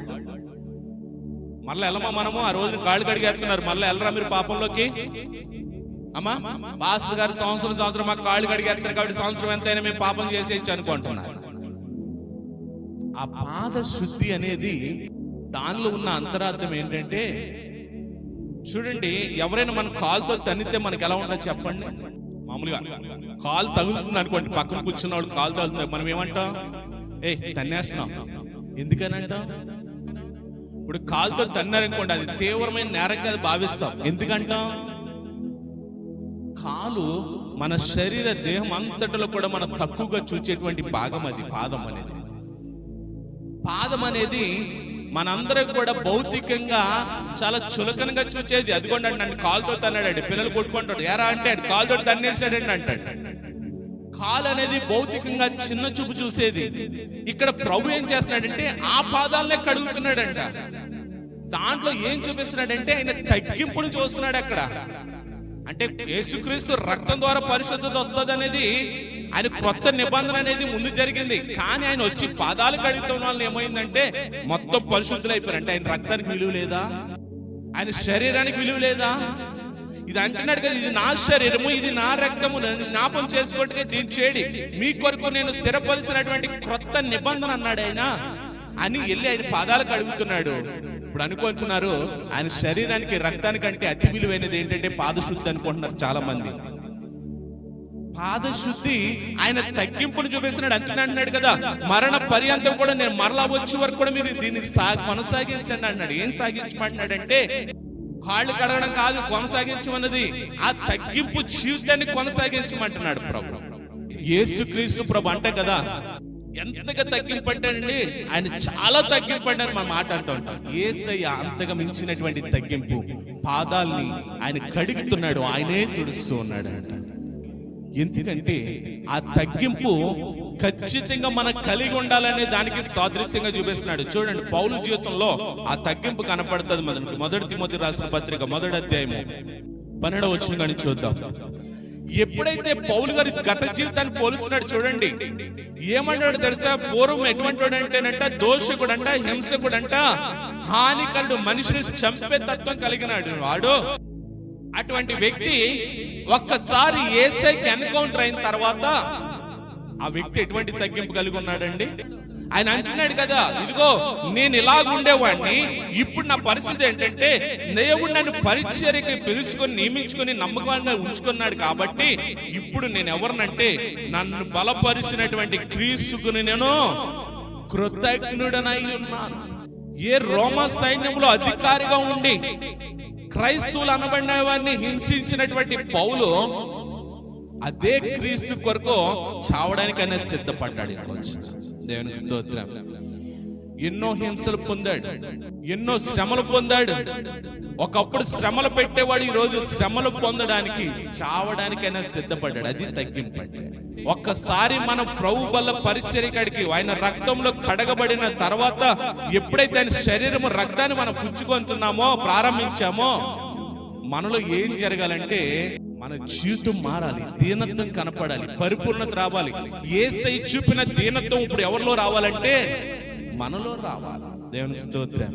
మళ్ళీ వెళ్ళమా మనము? ఆ రోజున కాళ్ళు కడిగేస్తున్నారు, మళ్ళీ వెళ్ళరా మీరు పాపంలోకి? అమ్మా పాస్టర్ గారు సంవత్సరం మాకు కాళ్ళు కడిగేస్తారు కాబట్టి సంవత్సరం ఎంతైనా మేము పాపం చేసేయచ్చు అనుకుంటున్నారు. ఆ పాద శుద్ధి అనేది దానిలో ఉన్న అంతరార్థం ఏంటంటే, చూడండి, ఎవరైనా మన కాలుతో తన్నితే మనకి ఎలా ఉంటుంది చెప్పండి? మామూలుగా కాలు తగులుతుంది అనుకోండి, పక్కన కూర్చున్న వాళ్ళు కాలు తగులుతుంది, మనం ఏమంటాం? తన్నేస్తున్నాం. ఎందుకని అంటాం? ఇప్పుడు కాలుతో తన్నారనుకోండి, అది తీవ్రమైన నేరంగా అది భావిస్తాం. ఎందుకంటాం? కాలు మన శరీర దేహం అంతటిలో కూడా మనం తక్కువగా చూచేటువంటి భాగం అది. పాదం అనేది మనందరం కూడా భౌతికంగా చాలా చులకనగా చూచేది. అదిగోండి నన్ను కాలుతో తన్నాడు, పిల్లలు కొట్టుకుంటాడు, ఎరా అంటే కాలుతో తన్నేసాడండి అంటాడు. కాలు అనేది భౌతికంగా చిన్న చూపు చూసేది. ఇక్కడ ప్రభు ఏం చేస్తున్నాడంటే ఆ పాదాలనే కడుగుతున్నాడంట. దాంట్లో ఏం చూపిస్తున్నాడంటే ఆయన తగ్గింపును చూస్తున్నాడు అక్కడ. అంటే యేసుక్రీస్తు రక్తం ద్వారా పరిశుద్ధత వస్తుంది అనేది ఆయన క్రొత్త నిబంధన అనేది ముందు జరిగింది. కానీ ఆయన వచ్చి పాదాలు కడుగుతున్న వాళ్ళు ఏమైందంటే మొత్తం పరిశుద్ధులు అయిపోయారు. అంటే ఆయన రక్తానికి విలువ లేదా? ఆయన శరీరానికి విలువ లేదా? ఇది అంటున్నాడు కదా, ఇది నా శరీరము, ఇది నా రక్తము, జ్ఞాపకం చేసుకోవడానికి దీన్ని చేయడి, మీ కొరకు నేను స్థిరపరిచినటువంటి క్రొత్త నిబంధన అన్నాడు ఆయన అని వెళ్ళి ఆయన పాదాలు కడుగుతున్నాడు. ఇప్పుడు అనుకుంటున్నారు ఆయన శరీరానికి, రక్తానికంటే అతి విలువైనది ఏంటంటే పాదశుద్ధి అనుకుంటున్నారు చాలా మంది. పాదశుద్ధి ఆయన తగ్గింపును చూపిస్తున్నాడు. అంటున్నాడు కదా, మరణ పర్యంతం కూడా నేను మరలా వచ్చే వరకు కూడా మీరు దీన్ని కొనసాగించండి అన్నాడు. ఏం సాగించమంటున్నాడంటే కాళ్ళు కడగడం కాదు కొనసాగించమన్నది, ఆ తగ్గింపు జీవితాన్ని కొనసాగించమంటున్నాడు ప్రభు. యేసుక్రీస్తు ప్రభు అంటే కదా ఎంతగా తగ్గింపంటాడండి, ఆయన చాలా తగ్గింపండి మన మాట అంటూ ఉంటాం. యేసయ్య అంతగా మించినటువంటి తగ్గింపు, పాదాల్ని ఆయన కడుగుతున్నాడు, ఆయనే తుడుస్తూ ఉన్నాడు అంట. ఎందుకంటే ఆ తగ్గింపు ఖచ్చితంగా మనం కలిగి ఉండాలనే దానికి సాదృశ్యంగా చూపిస్తున్నాడు. చూడండి, పౌలు జీవితంలో ఆ తగ్గింపు కనపడుతుంది. మొదటి తిమోతి రాసిన పత్రిక 1వ అధ్యాయము 12వ వచనం కానీ చూద్దాం. ఎప్పుడైతే పౌలు గారి గత జీవితాన్ని పోలుస్తున్నాడు చూడండి, ఏమన్నాడు తెలుసా? పూర్వం ఎటువంటి అంటేనంట దోషకుడంట, హింసకుడంట, హానికరుడు, మనిషిని చంపే తత్వం కలిగినాడు వాడు. అటువంటి వ్యక్తి ఒక్కసారి యేసయ్యకి ఎన్కౌంటర్ అయిన తర్వాత ఆ వ్యక్తి ఎటువంటి తగ్గింపు కలిగి ఉన్నాడండి? ఆయన అంటున్నాడు కదా, ఇదిగో నేను ఇలాగుండేవాడిని, ఇప్పుడు నా పరిస్థితి ఏంటంటే దేవుడు నన్ను పరిచర్యకి పిలుచుకొని నియమించుకొని నమ్మకంగా ఉంచుకున్నాడు కాబట్టి ఇప్పుడు నేను ఎవరినంటే నన్ను బలపరిచినటువంటి క్రీస్తుకుని నేను కృతజ్ఞుడనై ఉన్నాను. ఏ రోమా సైన్యంలో అధికారిగా ఉండి క్రైస్తవులు అనబడిన వారిని హింసించినటువంటి పౌలు అదే క్రీస్తు కొరకు చావడానికైనా సిద్ధపడ్డాడు. దేవునికి స్తోత్రం. ఎన్నో హింసలు పొందాడు, ఎన్నో శ్రమలు పొందాడు. ఒకప్పుడు శ్రమలు పెట్టేవాడు ఈ రోజు శ్రమలు పొందడానికి, చావడానికైనా సిద్ధపడ్డాడు. అది తగ్గింపండి. ఒక్కసారి మనం ప్రభు వల్ల పరిచర్యకాడికి ఆయన రక్తంలో కడగబడిన తర్వాత ఎప్పుడైతే ఆయన శరీరము రక్తాన్ని మనం పుచ్చుకుంటున్నామో, ప్రారంభించామో, మనలో ఏం జరగాలంటే మన జీవితం మారాలి, దీనత్వం కనపడాలి, పరిపూర్ణత రావాలి. యేసయ్య చూపిన దీనత్వం ఇప్పుడు ఎవరిలో రావాలంటే మనలో రావాలి. దేవుని స్తోత్రం.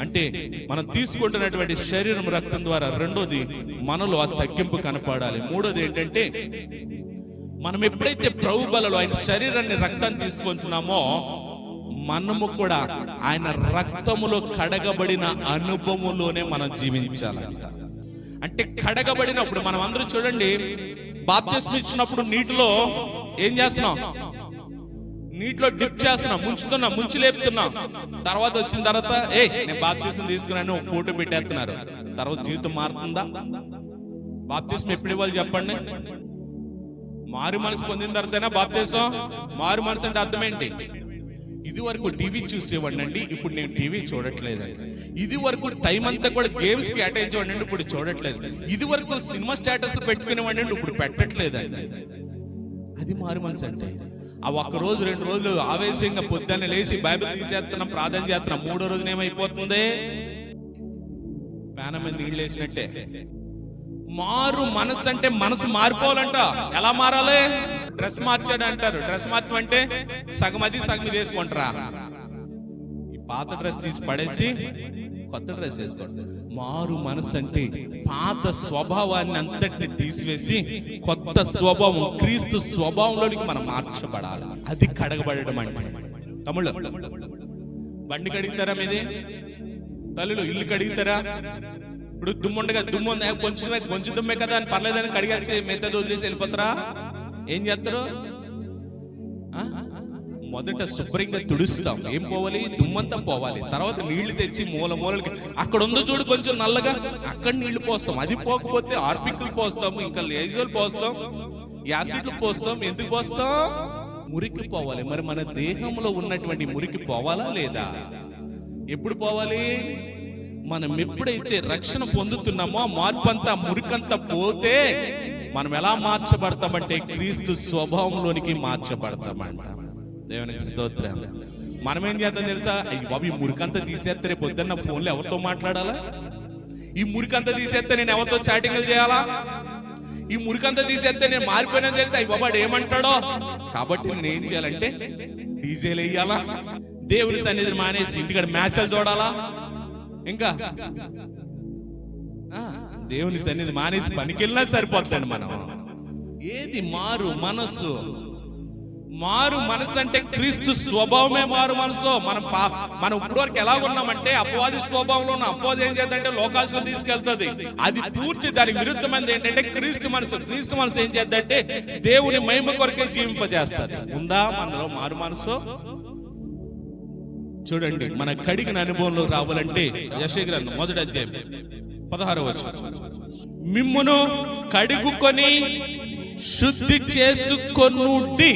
అంటే మనం తీసుకుంటున్నటువంటి శరీరం రక్తం ద్వారా రెండోది మనలో ఆ తగ్గింపు కనపడాలి. మూడోది ఏంటంటే మనం ఎప్పుడైతే ప్రభు బలలో ఆయన శరీరాన్ని రక్తాన్ని తీసుకుంటున్నామో మనము కూడా ఆయన రక్తములో కడగబడిన అనుభవంలోనే మనం జీవించాలంట. అంటే కడగబడినప్పుడు మనం అందరూ చూడండి, బాప్తిస్మం ఇచ్చినప్పుడు నీటిలో ఏం చేస్తున్నాం? నీటిలో డిప్ చేస్తున్నాం, ముంచుతున్నాం, ముంచి లేపుతున్నాం. తర్వాత వచ్చిన తర్వాత నేను బాప్తిస్మం తీసుకున్నాను ఫోటో పెట్టేస్తున్నారు. తర్వాత జీవితం మారుతుందా? బాప్తిస్మం ఎప్పుడు ఇవ్వాలి చెప్పండి? మారు మనసు పొందిన తర్వాతైనా బాప్తిస్మం. మారు మనసు అంటే అర్థం ఏంటి? ఇది వరకు టీవీ చూసేవాడినండి, ఇప్పుడు నేను టీవీ చూడట్లేదండి. ఇది వరకు టైం అంతా కూడా గేమ్స్ కి కేటాయించేవాడిని, ఇప్పుడు చూడట్లేదు. ఇది వరకు సినిమా స్టేటస్ పెట్టుకునేవాడిని, ఇప్పుడు పెట్టట్లేదండి. అది మారు మనసు అంటే. ఆ ఒక్క రోజు 2 రోజులు ఆవేశంగా పొద్దున్నే లేచి బైబిల్ తీసేస్తున్నాం, ప్రార్థన చేస్తున్నాం, 3వ రోజున ఏమైపోతుంది? ప్యాన మీద నీళ్ళు వేసినట్టే. మారు మనసు అంటే మనసు మారిపోవాలంట. ఎలా మారాలి? డ్రెస్ మార్చాడు అంటారు. డ్రెస్ మార్చమంటే సగం అది సగం ఇది వేసుకుంటారా? ఈ పాత డ్రెస్ తీసి పడేసి కొత్త డ్రెస్ వేసుకోండి. మారు మనసు అంటే పాత స్వభావాన్ని అంతటిని తీసివేసి కొత్త స్వభావం, క్రీస్తు స్వభావంలోనికి మనం మార్చబడాలి. అది కడగబడడం అంటే. తమ్ముళ్ళు, బండి కడుగుతారా మీది? తల్లులు ఇల్లు కడుగుతారా? ఇప్పుడు దుమ్ముండగా దుమ్ము కొంచెం దుమ్మే కదా అని పర్లేదని కడిగేసి మెత్తది వదిలేసి వెళ్ళిపోతారా? ఏం చేస్తారు? మొదట శుభ్రంగా తుడుస్తాం. ఏం పోవాలి? దుమ్మంతా పోవాలి. తర్వాత నీళ్లు తెచ్చి మూలకి అక్కడ ఉందో చూడు కొంచెం నల్లగా, అక్కడ నీళ్లు పోస్తాం. అది పోకపోతే ఆర్పిక్లు పోస్తాము, ఇంకా లేజోలు పోస్తాం, యాసిడ్లు పోస్తాం. ఎందుకు పోస్తాం? మురికి పోవాలి. మరి మన దేహంలో ఉన్నటువంటి మురికి పోవాలా లేదా? ఎప్పుడు పోవాలి? మనం ఎప్పుడైతే రక్షణ పొందుతున్నామో మార్పు అంతా, మురికంతా పోతే మనం ఎలా మార్చబడతామంటే క్రీస్తు స్వభావంలోనికి మార్చబడతామంట. దేవునికి స్తోత్రం. మనం ఏం చేద్దాం తెలుసా? బాబు ఈ మురికంతా తీసేస్తే రేపు పొద్దున్న ఫోన్లో ఎవరితో మాట్లాడాలా? ఈ మురికంతా తీసేస్తే నేను ఎవరితో చాటింగ్లు చేయాలా? ఈ మురికంతా తీసేస్తే నేను మారిపోయినా తెలితే బాబాడు ఏమంటాడో? కాబట్టి నేను ఏం చేయాలంటే డీజేలు వేయాలా, దేవుని సన్నిధిని మానేసి ఇంటికాడ మ్యాచ్లు చూడాలా, ఇంకా దేవుని సన్నిధి మానేసి పనికెళ్ళినా సరిపోద్దండి. మనం ఏది మారు మనసు? మారు మనసు అంటే క్రీస్తు స్వభావమే మారు మనసు. మనం ఇప్పుడు వరకు ఎలా ఉన్నామంటే అపవాది స్వభావంలో ఉన్న. అపవాది ఏం చేద్దంటే లోకాశం తీసుకెళ్తుంది. అది పూర్తి దానికి విరుద్ధమైనది ఏంటంటే క్రీస్తు మనసు. క్రీస్తు మనసు ఏం చేద్దంటే దేవుని మహిమ కొరకే జీవింపజేస్తుంది. ఉందా మనలో మారు మనసు? చూడండి, మన కడిగిన అనుభవంలో రావాలంటే యెషయా గ్రంథం 1వ అధ్యాయం 16వ వచనం, మిమ్మును కడుగుకొని శుద్ధి చేసుకొనుడి.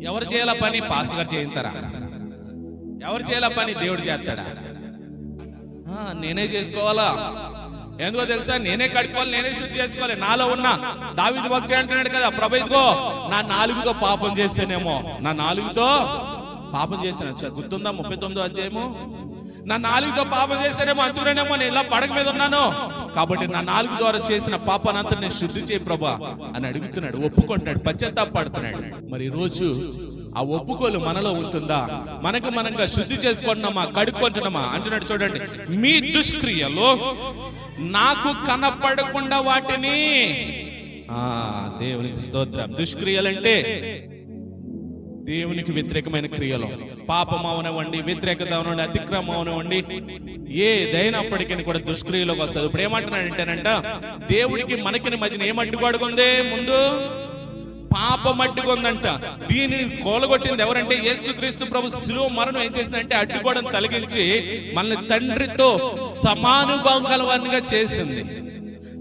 ఎవరు చేయాల పని? పాస్టర్ గారు చేయిస్తారా? ఎవరు చేయాల పని? దేవుడు చేస్తాడా? నేనే చేసుకోవాలా? ఎందుకో తెలుసా? నేనే కడుక్కోవాలి, నేనే శుద్ధి చేసుకోవాలి. నాలో ఉన్న దావీదు భక్తుడు అంటున్నాడు కదా, ప్రభు ఇదిగో నా నాలుగుతో పాపం చేస్తేనేమో, నా నాలుగుతో పాపం చేశాను. గుర్తుందా? 39వ అధ్యాయము. నా నాలుగుతో పాపం చేశానేమో అంటున్నానేమో, నేను ఇలా పడక మీద ఉన్నాను కాబట్టి నా నాలుగు ద్వారా చేసిన పాపానంతా నేను శుద్ధి చేయి ప్రభా అని అడుగుతున్నాడు, ఒప్పుకుంటున్నాడు, పశ్చాత్తాపడుతున్నాడు. మరి ఈ రోజు ఆ ఒప్పుకోలు మనలో ఉంటుందా? మనంగా శుద్ధి చేసుకుంటున్నామా, కడుక్కుంటున్నామా? అంటున్నాడు చూడండి, మీ దుష్క్రియలు నాకు కనపడకుండా వాటిని. దేవునికి స్తోత్రం. దుష్క్రియలంటే దేవునికి వ్యతిరేకమైన క్రియలు, పాపం అవనివ్వండి, వ్యతిరేకత అవనివ్వండి, అతిక్రమం అవనివ్వండి, ఏదైనప్పటికీ కూడా దుష్క్రియలోకి వస్తుంది. ఇప్పుడు ఏమంటున్నాడంటేనంట, దేవుడికి మనకి మధ్యన ఏం అడ్డుగోడకుందే? ముందు పాపం అడ్డుకుందంట. దీనిని కోలగొట్టింది ఎవరంటే యేసుక్రీస్తు ప్రభు శిలువ మరణం ఏం చేసిందంటే అడ్డుగోడను తొలగించి మనల్ని తండ్రితో సమానుభావం కలవానిగా చేసింది,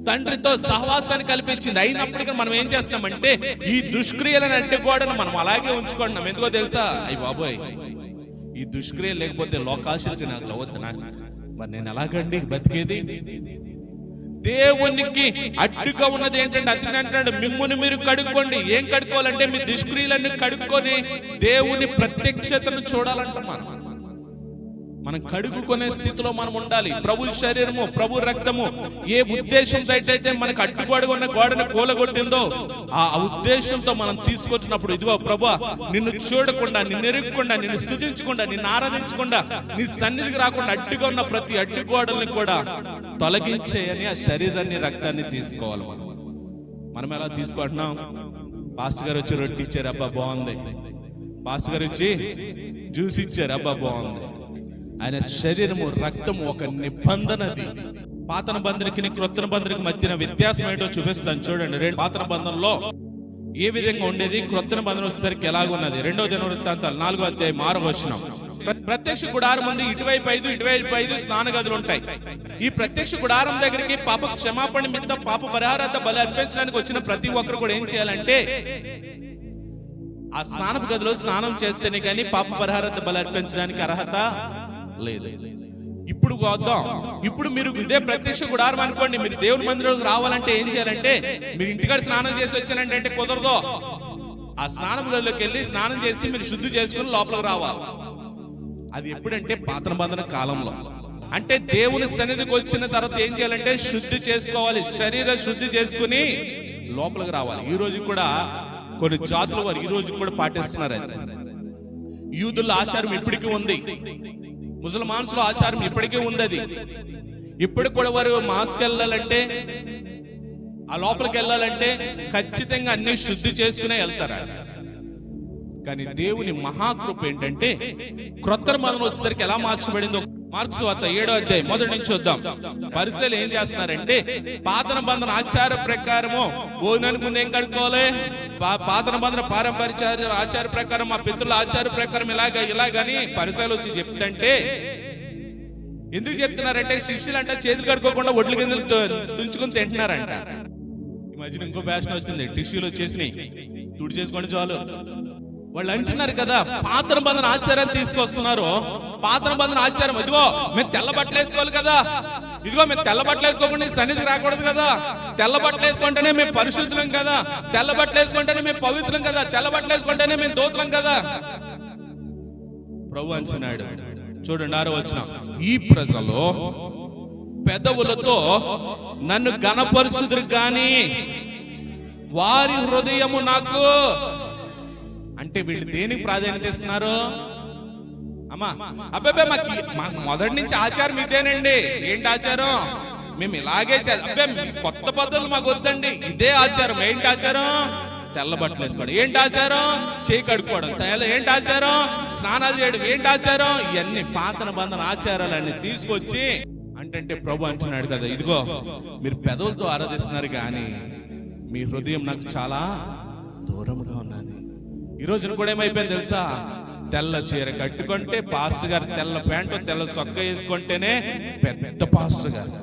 తండ్రితో సహవాసాన్ని కల్పించింది. అయినప్పటికీ మనం ఏం చేస్తున్నామంటే ఈ దుష్క్రియలను అడ్డుగోడను మనం అలాగే ఉంచుకుంటున్నాం. ఎందుకో తెలుసా? అయ్యి బాబోయ్, ఈ దుష్క్రియ లేకపోతే లోకాశలకి నాకు లవద్దునా, మరి నేను ఎలాగండి బతికేది? దేవునికి అడ్డుగా ఉన్నది ఏంటంటే అతను అంటాడు, మిమ్ముని మీరు కడుక్కోండి. ఏం కడుక్కోవాలంటే మీ దుష్క్రియలన్నీ కడుక్కొని దేవుని ప్రత్యక్షతను చూడాలంట. మనం కడుగుకునే స్థితిలో మనం ఉండాలి. ప్రభు శరీరము, ప్రభు రక్తము ఏ ఉద్దేశంతో అయితే మనకు అడ్డుగోడగా ఉన్న గోడను కూలగొట్టిందో ఆ ఉద్దేశంతో మనం తీసుకొచ్చినప్పుడు, ఇదిగో ప్రభు, నిన్ను చూడకుండా, నిన్ను ఎరుగకుండా, నిన్ను స్తుతించకుండా, నిన్ను ఆరాధించకుండా, నీ సన్నిధికి రాకుండా అడ్డుగా ఉన్న ప్రతి అడ్డుగోడల్ని కూడా తొలగించేయని ఆ శరీరాన్ని, రక్తాన్ని తీసుకోవాలి. మనం ఎలా తీసుకుంటున్నాం? పాస్టర్ గారు వచ్చి రొట్టె ఇచ్చారు, అబ్బా బాగుంది. పాస్టర్ గారు వచ్చి జ్యూస్ ఇచ్చారు, అబ్బా బాగుంది. ఆయన శరీరము, రక్తము ఒక నిబంధనది. పాత నిబంధనకి క్రొత్త నిబంధనకి మధ్యన వ్యత్యాసం ఏంటో చూపిస్తాను చూడండి. పాత నిబంధనలో ఏ విధంగా ఉండేది, క్రొత్త నిబంధన వచ్చేసరికి ఎలాగున్నది. 2వ దినవృత్తాంతాలు 4వ అధ్యాయం 6వ వచనం. ప్రత్యక్ష గుడారం ముందు ఇటువైపు 5 స్నాన గదులు ఉంటాయి. ఈ ప్రత్యక్ష గుడారం దగ్గరికి పాప క్షమాపణ నిమిత్తం, పాప పరిహారార్థ బలి అర్పించడానికి వచ్చిన ప్రతి ఒక్కరు కూడా ఏం చేయాలంటే ఆ స్నానపు గదిలో స్నానం చేస్తేనే కానీ పాప పరిహారార్థ బలి అర్పించడానికి అర్హత లేదు. ఇప్పుడు వద్దాం, ఇప్పుడు మీరు ఇదే ప్రత్యక్ష గుడారం అనుకోండి, మీరు దేవుని మందిరంలోకి రావాలంటే ఏం చేయాలంటే, మీరు ఇంటికాడ స్నానం చేసి వచ్చానంటే అంటే కుదరదు. ఆ స్నానం గదిలోకి వెళ్ళి స్నానం చేసి మీరు శుద్ధి చేసుకుని లోపలికి రావాలి. అది ఎప్పుడంటే పాత నిబంధన కాలంలో. అంటే దేవుని సన్నిధికి వచ్చిన తర్వాత ఏం చేయాలంటే శుద్ధి చేసుకోవాలి, శరీర శుద్ధి చేసుకుని లోపలికి రావాలి. ఈ రోజు కూడా కొన్ని జాతుల వారు ఈ రోజు కూడా పాటిస్తున్నారు. యూదుల ఆచారం ఇప్పటికీ ఉంది, ముసల్మాన్స్లో ఆచారం ఇప్పటికీ ఉంది. అది ఇప్పుడు కూడా వారు మాస్కి వెళ్ళాలంటే, ఆ లోపలికి వెళ్ళాలంటే ఖచ్చితంగా అన్ని శుద్ధి చేసుకునే వెళ్తారు. కానీ దేవుని మహాకృప ఏంటంటే క్రొత్త నిబంధన వచ్చేసరికి ఎలా మార్చబడిందో మార్క్స్ వార్త 7వ అధ్యాయం మొదటి నుంచి చూద్దాం. పరిసయ్యులు ఏం చేస్తున్నారంటే పాత నిబంధన ఆచార ప్రకారము భోజనానికి ముందు ఏం కడుక్కోవాలి, పాత నిబంధన పారంపర్య ఆచార ప్రకారం, మా పితృల ఆచార ప్రకారం ఇలాగని పరిసయ్యులు వచ్చి చెప్తుంటే, ఎందుకు చెప్తున్నారంటే శిష్యులు అంటే చేతులు కడుక్కోకుండా ఒడ్లు గింజలు తుంచుకుని తింటున్నారంట. ఈ మధ్యన ఇంకో ఫ్యాషన్ వచ్చింది, టిష్యూలు వచ్చేసినాయి, తుడి చేసుకోండి చాలు. వాళ్ళు అంటున్నారు కదా, పాత నిబంధన ఆచారాన్ని తీసుకొస్తున్నారు. పాత నిబంధన ఆచారం, ఇదిగో మేము తెల్ల బట్టలు వేసుకోవాలి కదా, ఇదిగో మేము తెల్ల బట్టలు వేసుకోకుండా సన్నిధికి రాకూడదు కదా, తెల్ల బట్టలు వేసుకుంటేనే మేము పరిశుద్ధులం కదా, తెల్ల బట్టలు వేసుకుంటేనే మేము పవిత్రం కదా, తెల్ల బట్టలు వేసుకుంటేనే మేము దూతలం కదా. ప్రభు అంటున్నాడు చూడండి 6వ వచనం, ఈ ప్రజలు పెదవులతో నన్ను ఘనపరచుదురు గాని వారి హృదయము నాకు. అంటే వీళ్ళు దేనికి ప్రాధాన్యత ఇస్తున్నారు? అమ్మా అబ్బాయి మాకు మొదటి నుంచి ఆచారం ఇదేనండి. ఏంటి ఆచారం? మేము ఇలాగే అబ్బాయి కొత్త పద్ధతులు మాకు వద్దండి, ఇదే ఆచారం. ఏంటి ఆచారం? తెల్ల బట్టలు వేసుకోవడం. ఏంటి ఆచారం? చేయి కడుక్కోవడం. ఏంటి ఆచారం? స్నానాలు చేయడం. ఏంటి ఆచారం? ఇవన్నీ పాత నిబంధన ఆచారాలన్నీ తీసుకొచ్చి అంటే ప్రభు అంటున్నాడు కదా, ఇదిగో మీరు పెదవులతో ఆరాధిస్తున్నారు కానీ మీ హృదయం నాకు చాలా దూరంగా ఉన్నది. ఈ రోజున కూడా ఏమైపోయింది తెలుసా? తెల్ల చీర కట్టుకుంటే పాస్టర్ గారు, తెల్ల ప్యాంటు తెల్ల చొక్క వేసుకుంటేనే పెద్ద పాస్టర్ గారు.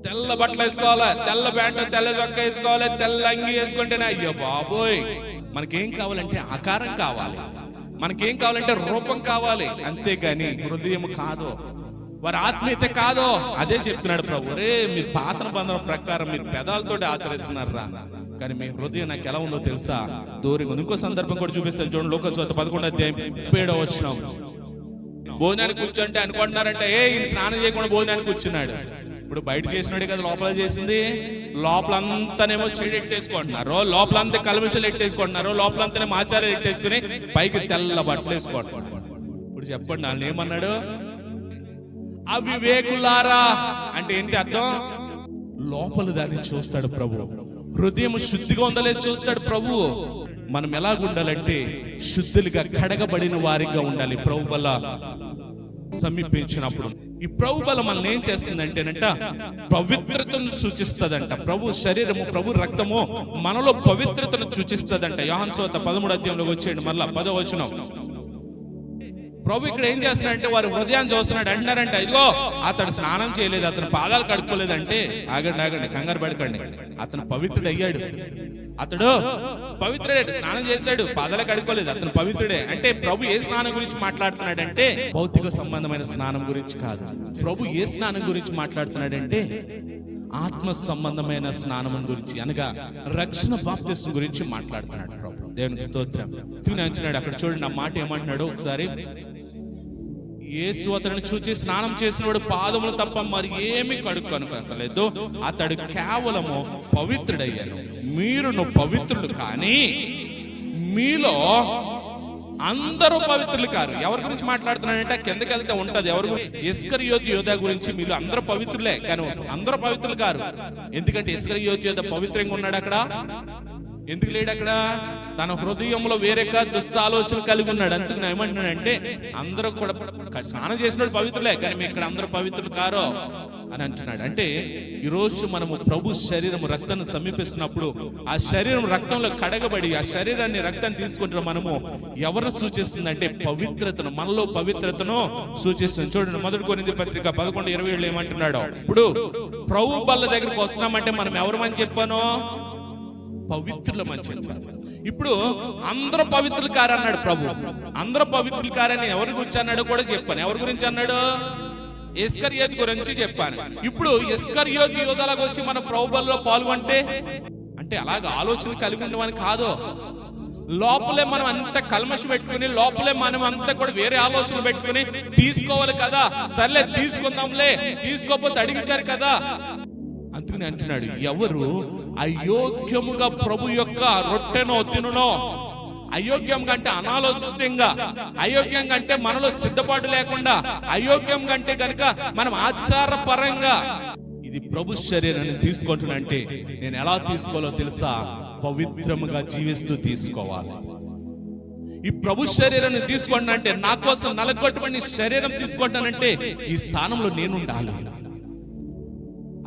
తెల్ల బట్టలు వేసుకోవాలి, తెల్ల ప్యాంటు తెల్ల చొక్క వేసుకోవాలి, తెల్ల అంగి వేసుకుంటేనే అయ్యో బాబోయ్. మనకేం కావాలంటే ఆకారం కావాలి, మనకేం కావాలంటే రూపం కావాలి, అంతేగాని హృదయం కాదు, వారి ఆత్మీయత కాదు. అదే చెప్తున్నాడు ప్రభు, రే మీరు పాత నిబంధన ప్రకారం మీరు పెదాలతో ఆచరిస్తున్నారా, కానీ మీ హృదయం నాకు ఎలా ఉందో తెలుసా? దూరంగా. ఇంకో సందర్భం కూడా చూపిస్తాను చూడండి. లూకాసు వార్త 11వ అధ్యాయం 7వ వచనం. భోజనానికి కూర్చోంటే అనుకుంటున్నారంటే ఈయన స్నానం చేయకుండా భోజనానికి కూర్చున్నాడు. ఇప్పుడు బయట చేసినాడే కదా లోపల చేసింది. లోపలంతానేమో చెడు ఎట్టేసుకుంటున్నారు, లోపలంతా కల్మషాలు ఎట్టేసుకుంటున్నారు, లోపలంతానేమో ఆచారాలు ఎట్టేసుకుని పైకి తెల్ల బట్టలు వేసుకుంటున్నారు. ఇప్పుడు చెప్పండి, వాళ్ళు ఏమన్నాడు? అవివేకులారా అంటే ఏంటి అర్థం? లోపల దాన్ని చూస్తాడు ప్రభు. హృదయం శుద్ధిగా ఉందలేదు చూస్తాడు ప్రభు. మనం ఎలాగుండాలంటే శుద్ధులుగా కడగబడిన వారిగా ఉండాలి. ప్రభు బల సమీపించినప్పుడు ఈ ప్రభు బల మనల్ని ఏం చేస్తుందంటేనంట పవిత్రతను సూచిస్తుందంట. ప్రభు శరీరము, ప్రభు రక్తము మనలో పవిత్రతను సూచిస్తుందంట. యోహాను సువార్త 13వ అధ్యాయంలోకి వచ్చేయండి, మళ్ళా 10వ వచనం. ప్రభు ఇక్కడ ఏం చేస్తున్నాడంటే వారి హృదయాన్ని చూస్తున్నాడు. అంటున్నారంట, ఇదిగో అతడు స్నానం చేయలేదు, అతను పాదాలు కడుక్కోలేదంటే. ఆగండి, కంగారు పడకండి. అతను పవిత్రుడు అయ్యాడు. అతడు పవిత్రుడే, స్నానం చేశాడు, పాదాలు కడుక్కోలేదు, అతను పవిత్రుడే. అంటే ప్రభు ఏ స్నానం గురించి మాట్లాడుతున్నాడంటే భౌతిక సంబంధమైన స్నానం గురించి కాదు. ప్రభు ఏ స్నానం గురించి మాట్లాడుతున్నాడంటే ఆత్మ సంబంధమైన స్నానం గురించి, అనగా రక్షణ బాప్తిస్మం గురించి మాట్లాడుతున్నాడు ప్రభు. దేవునికి స్తోత్రం. అంటున్నాడు అక్కడ చూడండి, ఆ మాట ఏమంటున్నాడు ఒకసారి. యేసు అతడిని చూచి స్నానం చేసినవాడు పాదములు తప్ప మరి ఏమి కడుక్కొనలేదు, అతడు కేవలము పవిత్రుడయ్యాను. మీరును పవిత్రులు కానీ మీలో అందరూ పవిత్రులు కారు. ఎవరి గురించి మాట్లాడుతున్నాడంటే కిందకి వెళ్తే ఉంటది. ఎవరు? ఇస్కరియోతు యోధా గురించి. మీరు అందరూ పవిత్రులే కానీ అందరూ పవిత్రులు కారు. ఎందుకంటే ఇస్కరియోతు యోధా పవిత్రంగా ఉన్నాడు అక్కడ. ఎందుకు లేడు అక్కడ? తన హృదయంలో వేరేక దుష్ట ఆలోచన కలిగి ఉన్నాడు. అందుకు నేను ఏమంటున్నానంటే అందరూ కూడా స్నానం చేసినప్పుడు పవిత్రులే కానీ మీ ఇక్కడ అందరూ పవిత్రులు కారో అని అంటున్నాడు. అంటే ఈరోజు మనము ప్రభు శరీరము రక్తాన్ని సమీపిస్తున్నప్పుడు ఆ శరీరం రక్తంలో కడగబడి ఆ శరీరాన్ని రక్తాన్ని తీసుకుంటున్న మనము ఎవరిని సూచిస్తుందంటే పవిత్రతను, మనలో పవిత్రతను సూచిస్తుంది. చూడండి, 1 కొరింథీ పత్రిక 11:27 ఏమంటున్నాడో. ఇప్పుడు ప్రభు బల్ల దగ్గరికి వస్తున్నామంటే మనం ఎవరమని చెప్పాను? పవిత్రులమని చెప్పాను. ఇప్పుడు అందరూ పవిత్రులు కారన్నాడు ప్రభు. అందరూ పవిత్రులు కారని ఎవరి గురించి అన్నాడో కూడా చెప్పాను. ఎవరి గురించి అన్నాడు? ఇస్కరియోతు గురించి చెప్పాను. ఇప్పుడు ఇస్కరియోతు యోధాల గురించి మన ప్రభువులో పాల్గొంటే అంటే అలాగ ఆలోచన కలిగి ఉండమని కాదు. లోపలే మనం అంత కల్మషం పెట్టుకుని, లోపలే మనం అంతా కూడా వేరే ఆలోచన పెట్టుకుని తీసుకోవాలి కదా, సర్లే తీసుకుందాంలే, తీసుకోకపోతే అడుగుతారు కదా. అందుకని అంటున్నాడు, ఎవరు అయోగ్యముగా ప్రభు యొక్క రొట్టెనో తినునో, అయోగ్యం కంటే అనాలోచితంగా, అయోగ్యం కంటే మనలో సిద్ధపాటు లేకుండా, అయోగ్యం కంటే కనుక మనం ఆచారపరంగా ఇది ప్రభు శరీరాన్ని తీసుకుంటున్నంటే నేను ఎలా తీసుకోవాలో తెలుసా? పవిత్రముగా జీవిస్తూ తీసుకోవాలి. ఈ ప్రభు శరీరాన్ని తీసుకుంటానంటే నా కోసం నలగొట్టబడిన శరీరం తీసుకుంటానంటే ఈ స్థానంలో నేను ఉండాలి.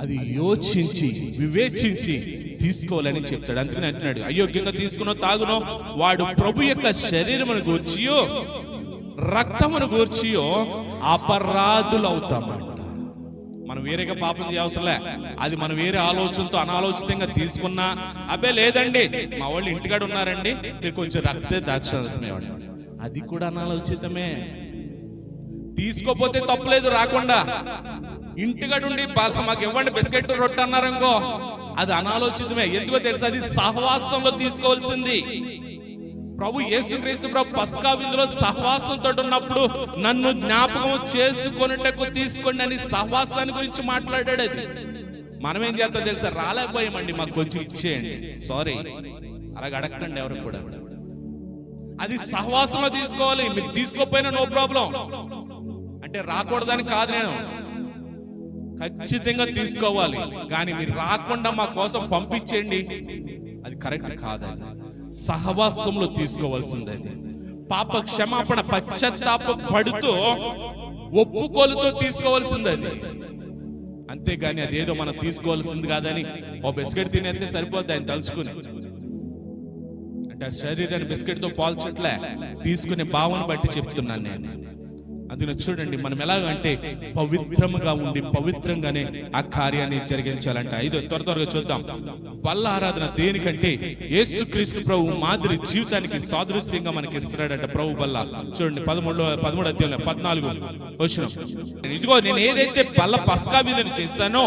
అది యోచించి వివేచించి తీసుకోవాలని చెప్తాడు. అందుకని అంటున్నాడు, అయోగ్యంగా తీసుకునో తాగునో వాడు ప్రభు యొక్క శరీరమును గూర్చియో రక్తమును గూర్చియో అపరాధులు అవుతామంట. మనం వేరేగా పాపం చేయవసరలే. అది మనం వేరే ఆలోచనతో అనాలోచితంగా తీసుకున్నా, అబ్బే లేదండి మా వాళ్ళు ఇంటికాడ ఉన్నారండి, మీరు కొంచెం రక్తే దాక్షరసమే, అది కూడా అనాలోచితమే. తీసుకోపోతే తప్పులేదు, రాకుండా ఇంటికాడుండి మాకు ఇవ్వండి బిస్కెట్ రొట్టె అన్నారనుకో, అది అనాలోచితమే. ఎందుకో తెలుసు? అది సహవాసంలో తీసుకోవాల్సింది. ప్రభు యేసుక్రీస్తు ప్రభు పస్కా విందులో సహవాసంతో ఉన్నప్పుడు నన్ను జ్ఞాపకం చేసుకొనుటకు తీసుకోండి అని సహవాసాన్ని గురించి మాట్లాడాడు. అది మనం ఏం చేస్తాం తెలుసా? రాలేకపోయామండి, మాకు కొంచెం ఇచ్చేయండి, సారీ అలాగ అడగండి ఎవరు కూడా. అది సహవాసంలో తీసుకోవాలి. మీరు తీసుకోకపోయినా నో ప్రాబ్లం, అంటే రాకూడదని కాదు, నేను ఖచ్చితంగా తీసుకోవాలి. కానీ మీరు రాకుండా మా కోసం పంపించండి, అది కరెక్ట్ కాదు. అది సహవాసంలో తీసుకోవాల్సింది. అది పాప క్షమాపణ పశ్చాత్తాప పడుతూ ఒప్పుకోలుతో తీసుకోవాల్సింది. అది అంతేగాని అదేదో మనం తీసుకోవాల్సింది కాదని ఓ బిస్కెట్ తినేస్తే సరిపోద్ది ఆయన తలుచుకుని. అంటే ఆ శరీరాన్ని బిస్కెట్ తో పోల్చట్లే, తీసుకునే భావన బట్టి చెప్తున్నాను నేను. అందుకని చూడండి, మనం ఎలాగంటే పవిత్రముగా ఉండి పవిత్రంగానే ఆ కార్యాన్ని జరిగించాలంట. త్వరగా చూద్దాం. బల్ల ఆరాధన దేనికంటే యేసుక్రీస్తు ప్రభు మాదిరి జీవితానికి సాదృశ్యంగా మనకి ఇస్తున్నాడంట ప్రభు బల్ల. చూడండి 13 అధ్యాయం 14 వచనం. ఇదిగో నేను ఏదైతే బల్ల పస్కా విధిని చేస్తానో,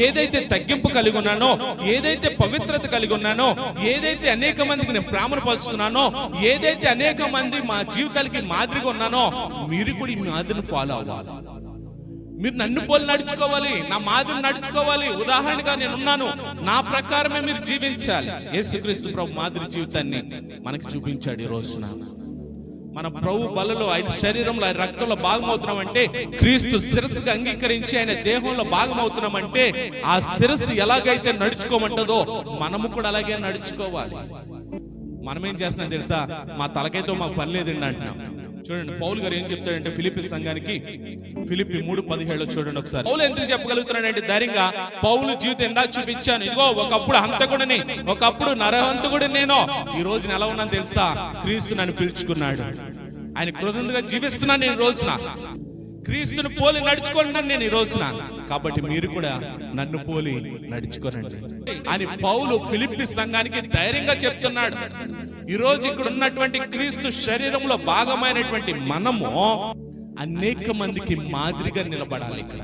ఏదైతే తగ్గింపు కలిగి ఉన్నానో, ఏదైతే పవిత్రత కలిగి ఉన్నానో, ఏదైతే అనేక మందికి నేను ప్రేమను పంచుతున్నానో, ఏదైతే అనేక మంది మా జీవితాలకి మాదిరిగా ఉన్నానో, మీరు కూడా ఈ మాదిరిని ఫాలో అవ్వాలి. మీరు నన్ను పోలి నడుచుకోవాలి, నా మాదిరి నడుచుకోవాలి. ఉదాహరణగా నేను ఉన్నాను, నా ప్రకారమే మీరు జీవించాలి. యేసుక్రీస్తు ప్రభు మాదిరి జీవితాన్ని మనకి చూపించాడు. ఈ రోజున మన ప్రభు బలలో, ఆయన శరీరంలో, ఆయన రక్తంలో భాగమవుతున్నామంటే, క్రీస్తు శిరస్సుగా అంగీకరించి ఆయన దేహంలో భాగమవుతున్నామంటే, ఆ శిరస్సు ఎలాగైతే నడుచుకోమంటదో మనము కూడా అలాగే నడుచుకోవాలి. మనమేం చేస్తున్నాం తెలుసా? మా తలకైతో మాకు పని లేదండి అంటున్నాం. చూడండి పౌలు గారు ఏం చెప్తాడంటే ఫిలిప్పీ సంఘానికి, ఫిలిప్పీ 3:17 చూడండి ఒకసారి. పౌలు ఎందుకు చెప్పగలుగుతున్నాడంటే ధైర్యంగా, పౌలు జీవితం ఎందాక చూపించాను. ఇదిగో ఒకప్పుడు హంతకుడిని, ఒకప్పుడు నరహంతకుడిని నేను, ఈ రోజున ఎలా ఉన్నాను తెలుసా? క్రీస్తు నన్ను పిలుచుకున్నాడు, ఆయన కృతజ్ఞతగా జీవిస్తున్నాను నేను. ఈ రోజున క్రీస్తుని పోలి నడుచుకుంటున్నాను నేను ఈ రోజున. కాబట్టి మీరు కూడా నన్ను పోలి నడుచుకోనండి అని పౌలు ఫిలిప్పీ సంఘానికి ధైర్యంగా చెప్తున్నాడు. ఈ రోజు ఇక్కడ ఉన్నటువంటి క్రీస్తు శరీరంలో భాగమైనటువంటి మనము అనేక మందికి మాదిరిగా నిలబడాలి. ఇక్కడ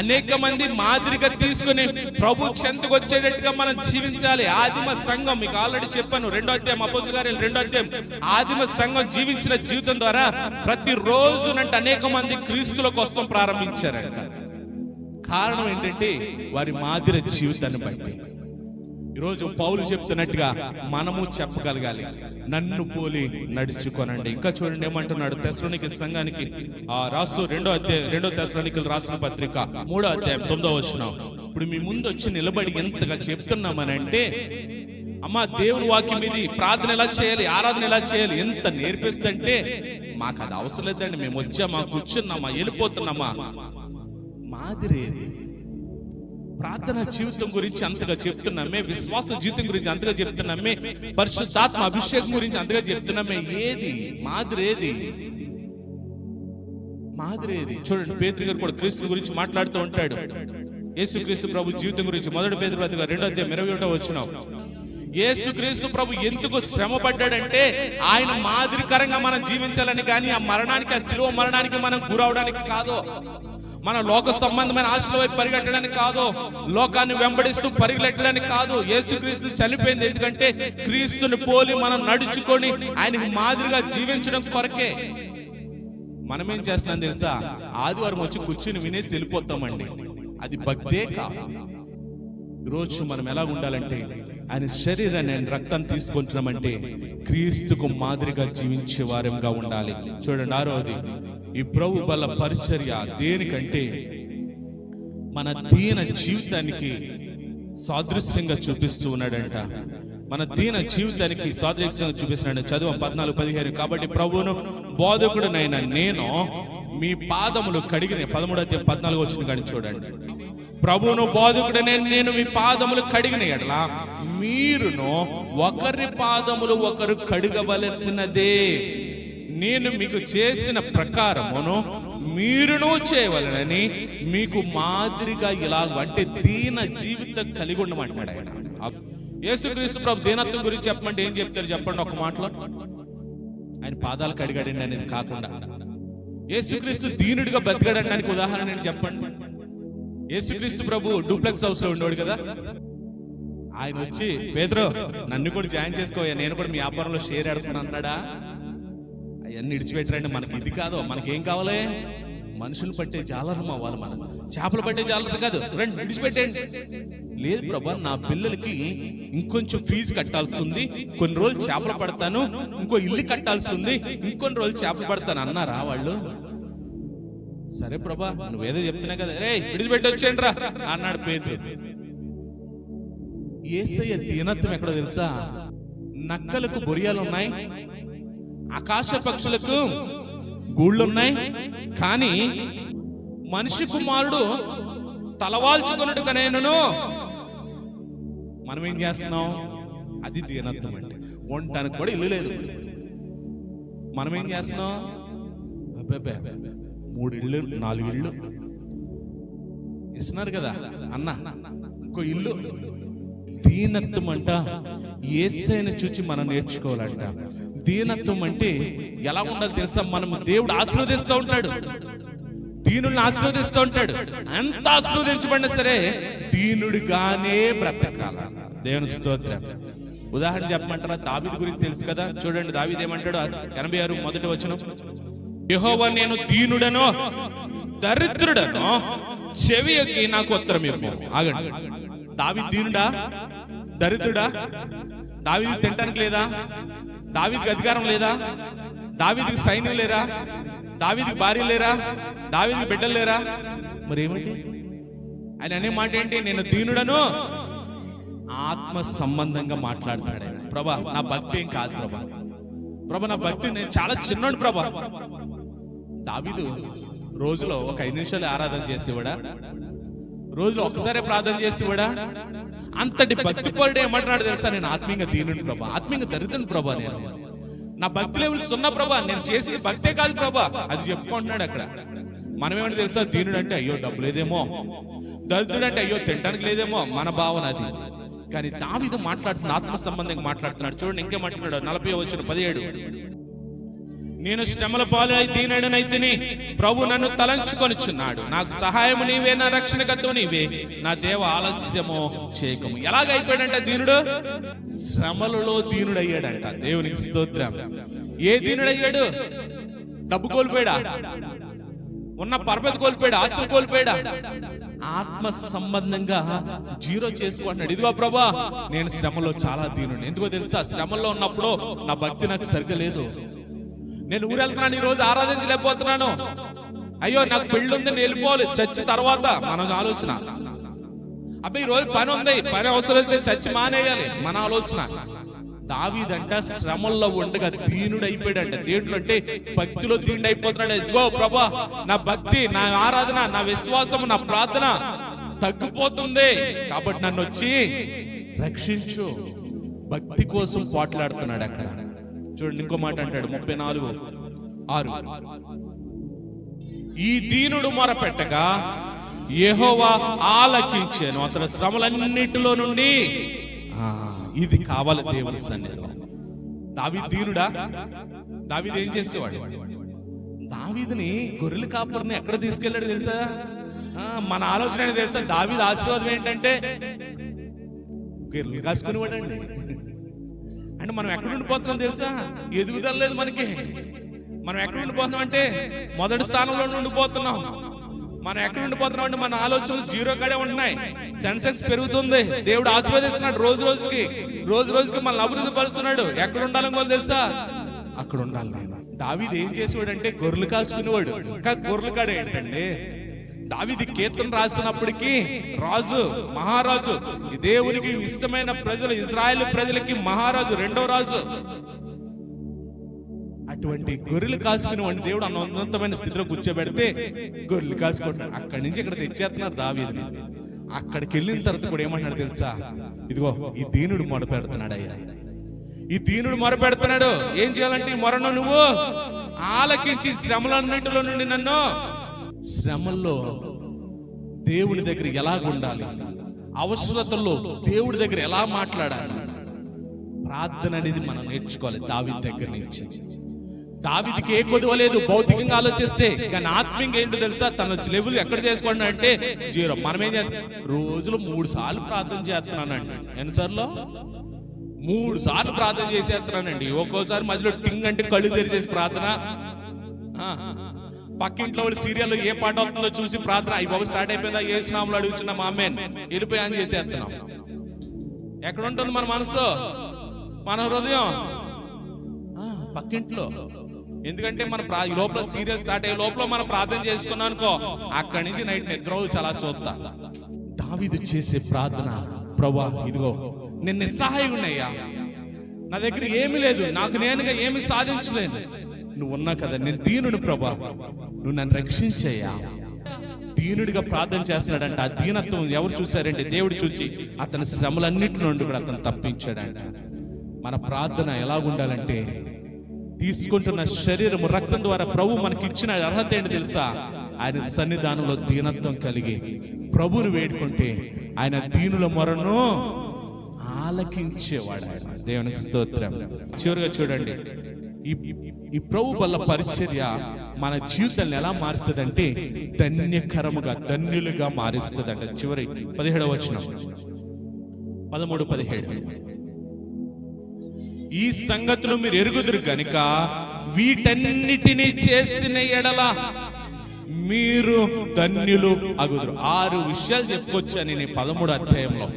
అనేక మంది మాదిరిగా తీసుకుని ప్రభు చెంతకు వచ్చేటట్టుగా మనం జీవించాలి. ఆదిమ సంఘం మీకు ఆల్రెడీ చెప్పాను, 2వ అధ్యాయం అపోస్తలుల కార్యాలు 2వ అధ్యాయం. ఆదిమ సంఘం జీవించిన జీవితం ద్వారా ప్రతి రోజునంటే అనేక మంది క్రీస్తులోకి వస్తాం ప్రారంభించారంట. కారణం ఏంటంటే వారి మాదిరి జీవితాన్ని బట్టి. ఈరోజు పౌలు చెప్తున్నట్టుగా మనము చెప్పగలగాలి, నన్ను పోలి నడుచుకోనండి. ఇంకా చూడండి ఏమంటున్నాడు తెస్సలోనికే సంఘానికి రాస్తూ 2వ తెస్సలోనికీయులకు రాసిన పత్రిక 3వ అధ్యాయం 9వ వచనం. ఇప్పుడు మీ ముందు వచ్చి నిలబడి ఎంతగా చెప్తున్నామనంటే, అమ్మా దేవుని వాక్యం ఇది, ప్రార్థన ఎలా చేయాలి, ఆరాధన ఎలా చేయాలి ఎంత నేర్పిస్తుంటే, మాకు అది అవసరం లేదండి, మేము వచ్చామా, కూర్చున్నామా, వెళ్ళిపోతున్నామా. మాదిరేది ప్రార్థన జీవితం గురించి అంతగా చెప్తున్నామే, విశ్వాస జీవితం గురించి అంతగా చెప్తున్నామే, పరిశుద్ధాత్మ అభిషేకం గురించి అంతగా చెప్తున్నామే. ఏది మాదిరేది? మాదిరేది? చూడండి పేతురు గారు కూడా క్రీస్తు గురించి మాట్లాడుతూ ఉంటాడు. యేసుక్రీస్తు ప్రభు జీవితం గురించి 1 పేతురు పత్రిక 2వ అధ్యాయం 21వ వచనం. యేసుక్రీస్తు ప్రభు ఎందుకు శ్రమ పడ్డాడంటే ఆయన మాదిరికరంగా మనం జీవించాలని, కానీ ఆ మరణానికి, ఆ శిలువ మరణానికి మనం గురవడానికి కాదు, మన లోక సంబంధమైన ఆశల వైపు పరిగెట్టడానికి కాదు, లోకాన్ని వెంబడిస్తూ పరిగెట్టడానికి కాదు. యేసుక్రీస్తు చనిపోయింది ఎందుకంటే క్రీస్తుని పోలి మనం నడుచుకొని ఆయనకి మాదిరిగా జీవించడం కొరకే. మనం ఏం చేస్తున్నాం తెలుసా? ఆదివారం వచ్చి కూర్చుని వినేసి వెళ్ళిపోతామండి. అది భక్తే కాదు. ఈరోజు మనం ఎలా ఉండాలంటే, ఆయన శరీరాన్ని, ఆయన రక్తాన్ని తీసుకుంటున్నామంటే క్రీస్తుకు మాదిరిగా జీవించే వారంగా ఉండాలి. చూడండి 6వది, ఈ ప్రభు బల పరిచర్య దేనికంటే మన దీన జీవితానికి సాదృశ్యంగా చూపిస్తూ ఉన్నాడంట. మన దీన జీవితానికి సాదృశ్యంగా చూపిస్తున్నాడు. చదువు 14-15. కాబట్టి ప్రభువును బోధకుడునైన నేను మీ పాదములు కడిగిన 13వ అధ్యాయం 14వ వచనం కానీ చూడండి. ప్రభువును బోధకుడనే నేను మీ పాదములు కడిగిన ఎడల మీరును ఒకరి పాదములు ఒకరు కడిగవలసినదే. నేను మీకు చేసిన ప్రకారమును మీరును చేయవలనని మీకు మాదిరిగా ఇలా, అంటే దీన జీవితం కలిగి ఉండమంటాడు ఆయన. యేసుక్రీస్తు ప్రభు దీనత్వం గురించి చెప్పమంటే ఏం చెప్తారు చెప్పండి ఒక మాటలో? ఆయన పాదాలు కడిగాడండి అనేది కాకుండా యేసుక్రీస్తు దీనుడిగా బతికాడడానికి ఉదాహరణ నేను చెప్పండి. యేసుక్రీస్తు ప్రభు డూప్లెక్స్ హౌస్ లో ఉండేవాడు కదా. ఆయన వచ్చి పేతురు నన్ను కూడా జాయిన్ చేసుకోవా, నేను కూడా మీ వ్యాపారంలో షేర్ ఆడుకున్నా అన్నాడా? అవన్నీ ఇడిచిపెట్టరండి. మనకి ఇది కాదు, మనకేం కావాలి? మనుషులు పట్టే జాలరమా వాళ్ళు, మనం చేపలు పట్టే జాలరు కాదు, రండి విడిచిపెట్టండి. లేదు ప్రభా, నా పిల్లలకి ఇంకొంచెం ఫీజు కట్టాల్సి ఉంది, కొన్ని రోజులు చేపలు పడతాను, ఇంకో ఇల్లు కట్టాల్సి ఉంది, ఇంకొన్ని రోజులు చేపలు పడతాను అన్నారా వాళ్ళు? సరే ప్రభా నువ్వేదో చెప్తున్నా కదా, రే విడిచిపెట్టి వచ్చేయండి రా అన్నాడు పేతురు. యేసయ్య దీనత్వం ఎక్కడో తెలుసా? నక్కలకు బొరియాలు ఉన్నాయి, ఆకాశ పక్షులకు గూళ్ళున్నాయి, కానీ మనిషి కుమారుడు తలవాల్చుకున్నట్టు కనేను. మనం ఏం చేస్తున్నాం? అది దీనత్వం అంటే. ఉండటానికి కూడా ఇల్లు లేదు. మనం ఏం చేస్తున్నాం? 3 ఇళ్ళు 4 ఇళ్ళు ఇస్తున్నారు కదా అన్న, ఇంకో ఇల్లు దీనత్వం అంట యేసయ్యను చూచి మనం నేర్చుకోవాలంట. దీనత్వం అంటే ఎలా ఉండాలి తెలుసా? మనము దేవుడు ఆశీర్వదిస్తూ ఉంటాడు, దీనుల్ని ఆశీర్వదిస్తూ ఉంటాడు. ఎంత ఆశీర్వదించబడినా సరే దీనుడిగానే బ్రతకాల. దేవునికి స్తోత్రం. ఉదాహరణ చెప్పమంటారా? దావీదు గురించి తెలుసు కదా, చూడండి దావీదు ఏమంటాడు 86 మొదటి వచనం, యెహోవా నేను దీనుడనో దరిద్రుడనో చెవి యొక్కి నాకు ఉత్తరం ఇవ్వు. ఆగండి, దావీదు దీనుడా దరిద్రుడా? దావీదు తినడానికి లేదా? దావీదుకి అధికారం లేదా? దావీదుకి సైన్యం లేరా? దావీదుకి భార్య లేరా? దావీదుకి బిడ్డలు లేరా? మరి ఏమిటి ఆయన అనే మాట ఏంటి? నేను దీనుడను ఆత్మ సంబంధంగా మాట్లాడుతున్నాడు. ప్రభా నా భక్తి ఏం కాదు ప్రభా, ప్రభా నా భక్తి నేను చాలా చిన్నోడు ప్రభా. దావీదు రోజులో ఒక 5 నిమిషాలు ఆరాధన చేసేవాడా? రోజులో ఒకసారి ప్రార్థన చేసేవాడా? అంతటి భక్తి పరుడు ఏమంటున్నాడు తెలుసా? నేను ఆత్మీయంగా దీనుని ప్రభా, ఆత్మీయంగా దరిద్రుని ప్రభా, నేను నా భక్తి లెవెల్స్ ఉన్న ప్రభా, నేను చేసిన భక్తే కాదు ప్రభా, అది చెప్పుకుంటున్నాడు అక్కడ. మనమేమంటే తెలుసా? దీనుడు అంటే అయ్యో డబ్బు లేదేమో, దరిద్రుడు అంటే అయ్యో తినడానికి లేదేమో మన భావన అది. కానీ దావీదు మాట్లాడుతున్న ఆత్మ సంబంధంగా మాట్లాడుతున్నాడు. చూడండి ఇంకేమంటున్నాడు 40:17, నేను శ్రమల పాలై దీనుడనైతిని, ప్రభు నన్ను తలంచుకొనిచున్నాడు, నాకు సహాయము నీవే, నా రక్షణకర్తవు నీవే, నా దేవ ఆలస్యము చేయకము. ఎలాగైపోయాడంట దీనుడు? శ్రమలలో దీనుడయ్యాడంట. దేవునికి స్తోత్రం. ఏ దీనుడయ్యాడు? డబ్బు కోల్పోయాడా? ఉన్న పరపతి కోల్పోయాడా? ఆస్తులు కోల్పోయాడా? ఆత్మ సంబంధంగా జీరో చేసుకుంటున్నాడు. ఇదిగో ప్రభా నేను శ్రమలో చాలా దీనుడు. ఎందుకో తెలుసా? శ్రమలో ఉన్నప్పుడు నా భక్తి నాకు సరిగ్గా లేదు. నేను ఊరెళ్తున్నాను, ఈ రోజు ఆరాధించలేకపోతున్నాను, అయ్యో నాకు పెళ్లి ఉంది, నేను వెళ్ళిపోవాలి చచ్చి తర్వాత మన ఆలోచన. అబ్బాయి ఈ రోజు పని ఉంది, పని అవసరం అయితే చచ్చి మానేయాలి మన ఆలోచన. దావీదంట శ్రమల్లో ఉండగా దీనుడు అయిపోయాడంట. దేంట్లో అంటే భక్తిలో దీనుడు అయిపోతున్నాడు. ఇదిగో ప్రభా నా భక్తి, నా ఆరాధన, నా విశ్వాసం, నా ప్రార్థన తగ్గిపోతుంది, కాబట్టి నన్ను వచ్చి రక్షించు. భక్తి కోసం పోట్లాడుతున్నాడు అక్కడ. చూడండి ఇంకో మాట అంటాడు 34:6, ఈ దీనుడు మొరపెట్టగా యెహోవా ఆలకించెను, అతని శ్రమలన్నిటిలో నుండి. ఇది కావాలి దేవుని సన్నిధిలో. దావీదు దీనుడా? దావీదు ఏం చేసేవాడు? దావీదుని గొర్రెల కాపరిని ఎక్కడ తీసుకెళ్ళాడు తెలుసా? మన ఆలోచన తెలుసా? దావీదు ఆశీర్వాదం ఏంటంటే గొర్రెలు కాసుకునేవాడండి. అంటే మనం ఎక్కడ ఉండిపోతున్నాం తెలుసా? ఎదుగుదల లేదు మనకి. మనం ఎక్కడ ఉండిపోతున్నాం అంటే మొదటి స్థానంలో ఉండిపోతున్నాం. మనం ఎక్కడ ఉండిపోతున్నాం అంటే మన ఆలోచనలు జీరో కాడే ఉంటున్నాయి. సెన్సెక్స్ పెరుగుతుంది, దేవుడు ఆశీర్వదిస్తున్నాడు రోజు రోజుకి మనల్ని అభివృద్ధి పరుస్తున్నాడు. ఎక్కడ ఉండాలని తెలుసా? అక్కడ ఉండాలి. దావీదు ఏం చేసేవాడు అంటే గొర్రెలు కాసుకునేవాడు. ఇంకా గొర్రెలు కాడే ఏంటండి? దావీదు కీర్తన రాసినప్పటికీ రాజు, మహారాజు, దేవునికి ఇష్టమైన ప్రజలు, ఇజ్రాయేల్ ప్రజలకి మహారాజు, రెండో రాజు. అటువంటి గొర్రెలు కాసుకుని వాడిని దేవుడు ఉన్నతమైన స్థితిలో కూర్చోబెడితే గొర్రెలు కాసుకుంటాడు. అక్కడి నుంచి ఇక్కడ తెచ్చేస్తున్నారు దావీదుని. అక్కడికి వెళ్ళిన తర్వాత కూడా ఏమంటున్నాడు తెలుసా? ఇదిగో ఈ దీనుడు మొర పెడుతున్నాడు అయ్యా, ఈ దీనుడు మొర పెడుతున్నాడు. ఏం చేయాలంటే ఈ మొరను నువ్వు ఆలకించి శ్రమలన్నింటిలో నుండి నన్ను. శ్రమల్లో దేవుడి దగ్గర ఎలాగ ఉండాలి, అవసరతల్లో దేవుడి దగ్గర ఎలా మాట్లాడాలి, ప్రార్థన అనేది మనం నేర్చుకోవాలి దావీదు దగ్గర నుంచి. దావీదుకి ఏ కొదువ లేదు భౌతికంగా ఆలోచిస్తే, కానీ ఆత్మీయంగా ఏంటో తెలుసా? తన లెవెల్ ఎక్కడ చేసుకోండి అంటే జీరో. మనం ఏం చేస్తాం? రోజులో 3 సార్లు ప్రార్థన చేస్తున్నానండి. ఎన్నిసార్లు? 3 సార్లు ప్రార్థన చేసేస్తున్నానండి. ఒక్కోసారి మధ్యలో టింగ్ అంటే కళ్ళు తెరిచేసి ప్రార్థన. పక్కింట్లో వాళ్ళు సీరియల్ ఏ పాట అవుతుందో చూసి ప్రార్థన. ఈ బాబు స్టార్ట్ అయిపోయిందా? ఏ స్నామంలో అడుగుతున్నా మా అమ్మేన్ వెళ్ళిపోయి అని చేసేస్తున్నాం. ఎక్కడ ఉంటుంది మన మనసు, మన హృదయం? పక్కింట్లో. ఎందుకంటే మన ఈ లోపల సీరియల్ స్టార్ట్ అయ్యే లోపల మనం ప్రార్థన చేసుకున్నాం అనుకో, అక్కడి నుంచి నైట్ నిద్ర చాలా చూస్తా. దావీదు చేసే ప్రార్థన, ప్రభా ఇదిగో నేను నిస్సహాయున్నయ్యా, నా దగ్గర ఏమీ లేదు, నాకు నేనుగా ఏమి సాధించలేను, నువ్వు ఉన్నా కదా, నేను దీనుడు ప్రభా, నువ్వు నన్ను రక్షించయ్యా. దీనుడిగా ప్రార్థన చేస్తున్నాడంట. ఆ దీనత్వం ఎవరు చూశారంటే దేవుడు చూచి అతని శ్రమలన్నిటి నుండి కూడా అతను తప్పించాడంట. మన ప్రార్థన ఎలాగుండాలంటే తీసుకుంటున్న శరీరము రక్తం ద్వారా ప్రభు మనకి ఇచ్చిన అర్హత ఏంటి తెలుసా? ఆయన సన్నిధానంలో దీనత్వం కలిగి ప్రభువును వేడుకుంటే ఆయన దీనుల మొరను ఆలకించేవాడు ఆయన. దేవునికి స్తోత్రం. చివరిగా చూడండి, ఈ ప్రభు బల్ల పరిచర్య మన జీవితాన్ని ఎలా మారుస్తుందంటే ధన్యకరముగా, ధన్యులుగా మారుస్తుందంట. చివరి 17వ వచనం, 13-17. ఈ సంగతులు మీరు ఎరుగుదురు గనుక వీటన్నిటినీ చేసిన ఎడల మీరు ధన్యులు అగుదురు. 6 విషయాలు చెప్పుకొచ్చాను నేను 13వ అధ్యాయంలో.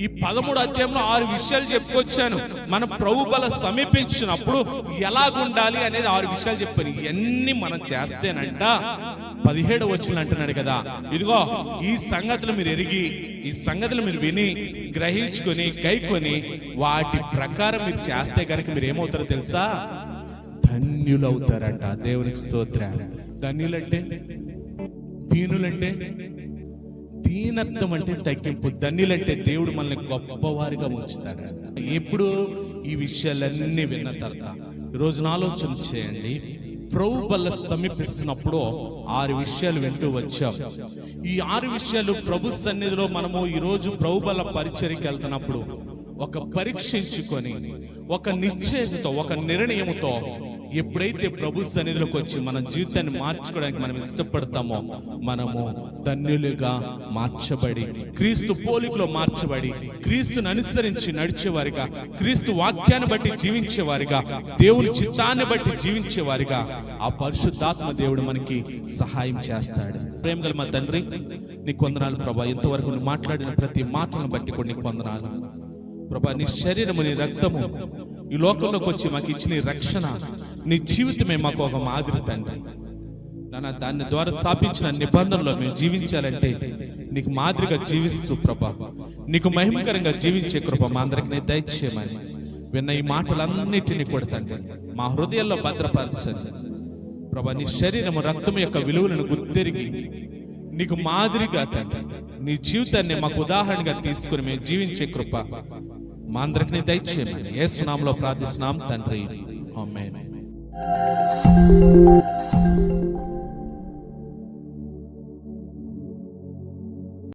ఈ 13వ అధ్యాయంలో 6 విషయాలు చెప్పుకొచ్చాను. మన ప్రభు బల సమీపించినప్పుడు ఎలాగుండాలి అనేది 6 విషయాలు చెప్పాను. ఇవన్నీ మనం చేస్తేనంట 17వ వచనం అంటున్నాడు కదా, ఇదిగో ఈ సంగతులు మీరు ఎరిగి, ఈ సంగతులు మీరు విని గ్రహించుకొని గైకొని వాటి ప్రకారం మీరు చేస్తే కనుక మీరు ఏమవుతారో తెలుసా? ధన్యులవుతారంట. దేవునికి స్తోత్రం. ధన్యులంటే, దీనులంటే, దీనత్వం అంటే తగ్గింపు, ధన్యులంటే దేవుడు మనల్ని గొప్పవారిగా ఉంచుతాడు. ఎప్పుడు ఈ విషయాలన్నీ విన్న తర్వాత ఈరోజు ఆలోచన చేయండి. ప్రభు వల్ల సమీపిస్తున్నప్పుడు 6 విషయాలు వింటూ వచ్చాం. ఈ 6 విషయాలు ప్రభు సన్నిధిలో మనము ఈరోజు ప్రభు వల్ల పరిచర్యకి వెళ్తున్నప్పుడు ఒక పరీక్షించుకొని, ఒక నిశ్చయంతో, ఒక నిర్ణయంతో ఎప్పుడైతే ప్రభు సన్నిధిలోకి వచ్చి మన జీవితాన్ని మార్చుకోవడానికి మనం ఇష్టపడతామో మనము ధన్యులుగా మార్చబడి, క్రీస్తు పోలికలో మార్చబడి, క్రీస్తుని అనుసరించి నడిచేవారిగా, క్రీస్తు వాక్యాన్ని బట్టి జీవించేవారిగా, దేవుని చిత్తాన్ని బట్టి జీవించేవారిగా ఆ పరిశుద్ధాత్మ దేవుడు మనకి సహాయం చేస్తాడు. ప్రేమ గల మా తండ్రి, నీకు వందనాలు ప్రభా. ఇంతవరకు నువ్వు మాట్లాడిన ప్రతి మాటను బట్టి కూడా నీకు వందనాలు ప్రభా. నీ శరీరము, నీ రక్తము ఈ లోకంలోకి వచ్చి మాకు ఇచ్చిన రక్షణ, నీ జీవితమే మాకు ఒక మాదిరి తండ్రి. దాని ద్వారా స్థాపించిన నిబంధనలో మేము జీవించాలంటే నీకు మాదిరిగా జీవిస్తూ ప్రభా, నీకు మహిమకరంగా జీవించే కృప మా అందరికి దయచేయమని విన్న ఈ మాటలన్నిటినీ కూడా తండ్రి మా హృదయాల్లో భద్రపరచండి ప్రభా. నీ శరీరము, రక్తము యొక్క విలువలను గుర్తెరిగి నీకు మాదిరిగా తండ్రి నీ జీవితాన్ని మాకు ఉదాహరణగా తీసుకుని మేము జీవించే కృప మా అందరికి దయచేయమని యేసు నామములో ప్రార్థిస్తున్నాం తండ్రి. ఆమేన్.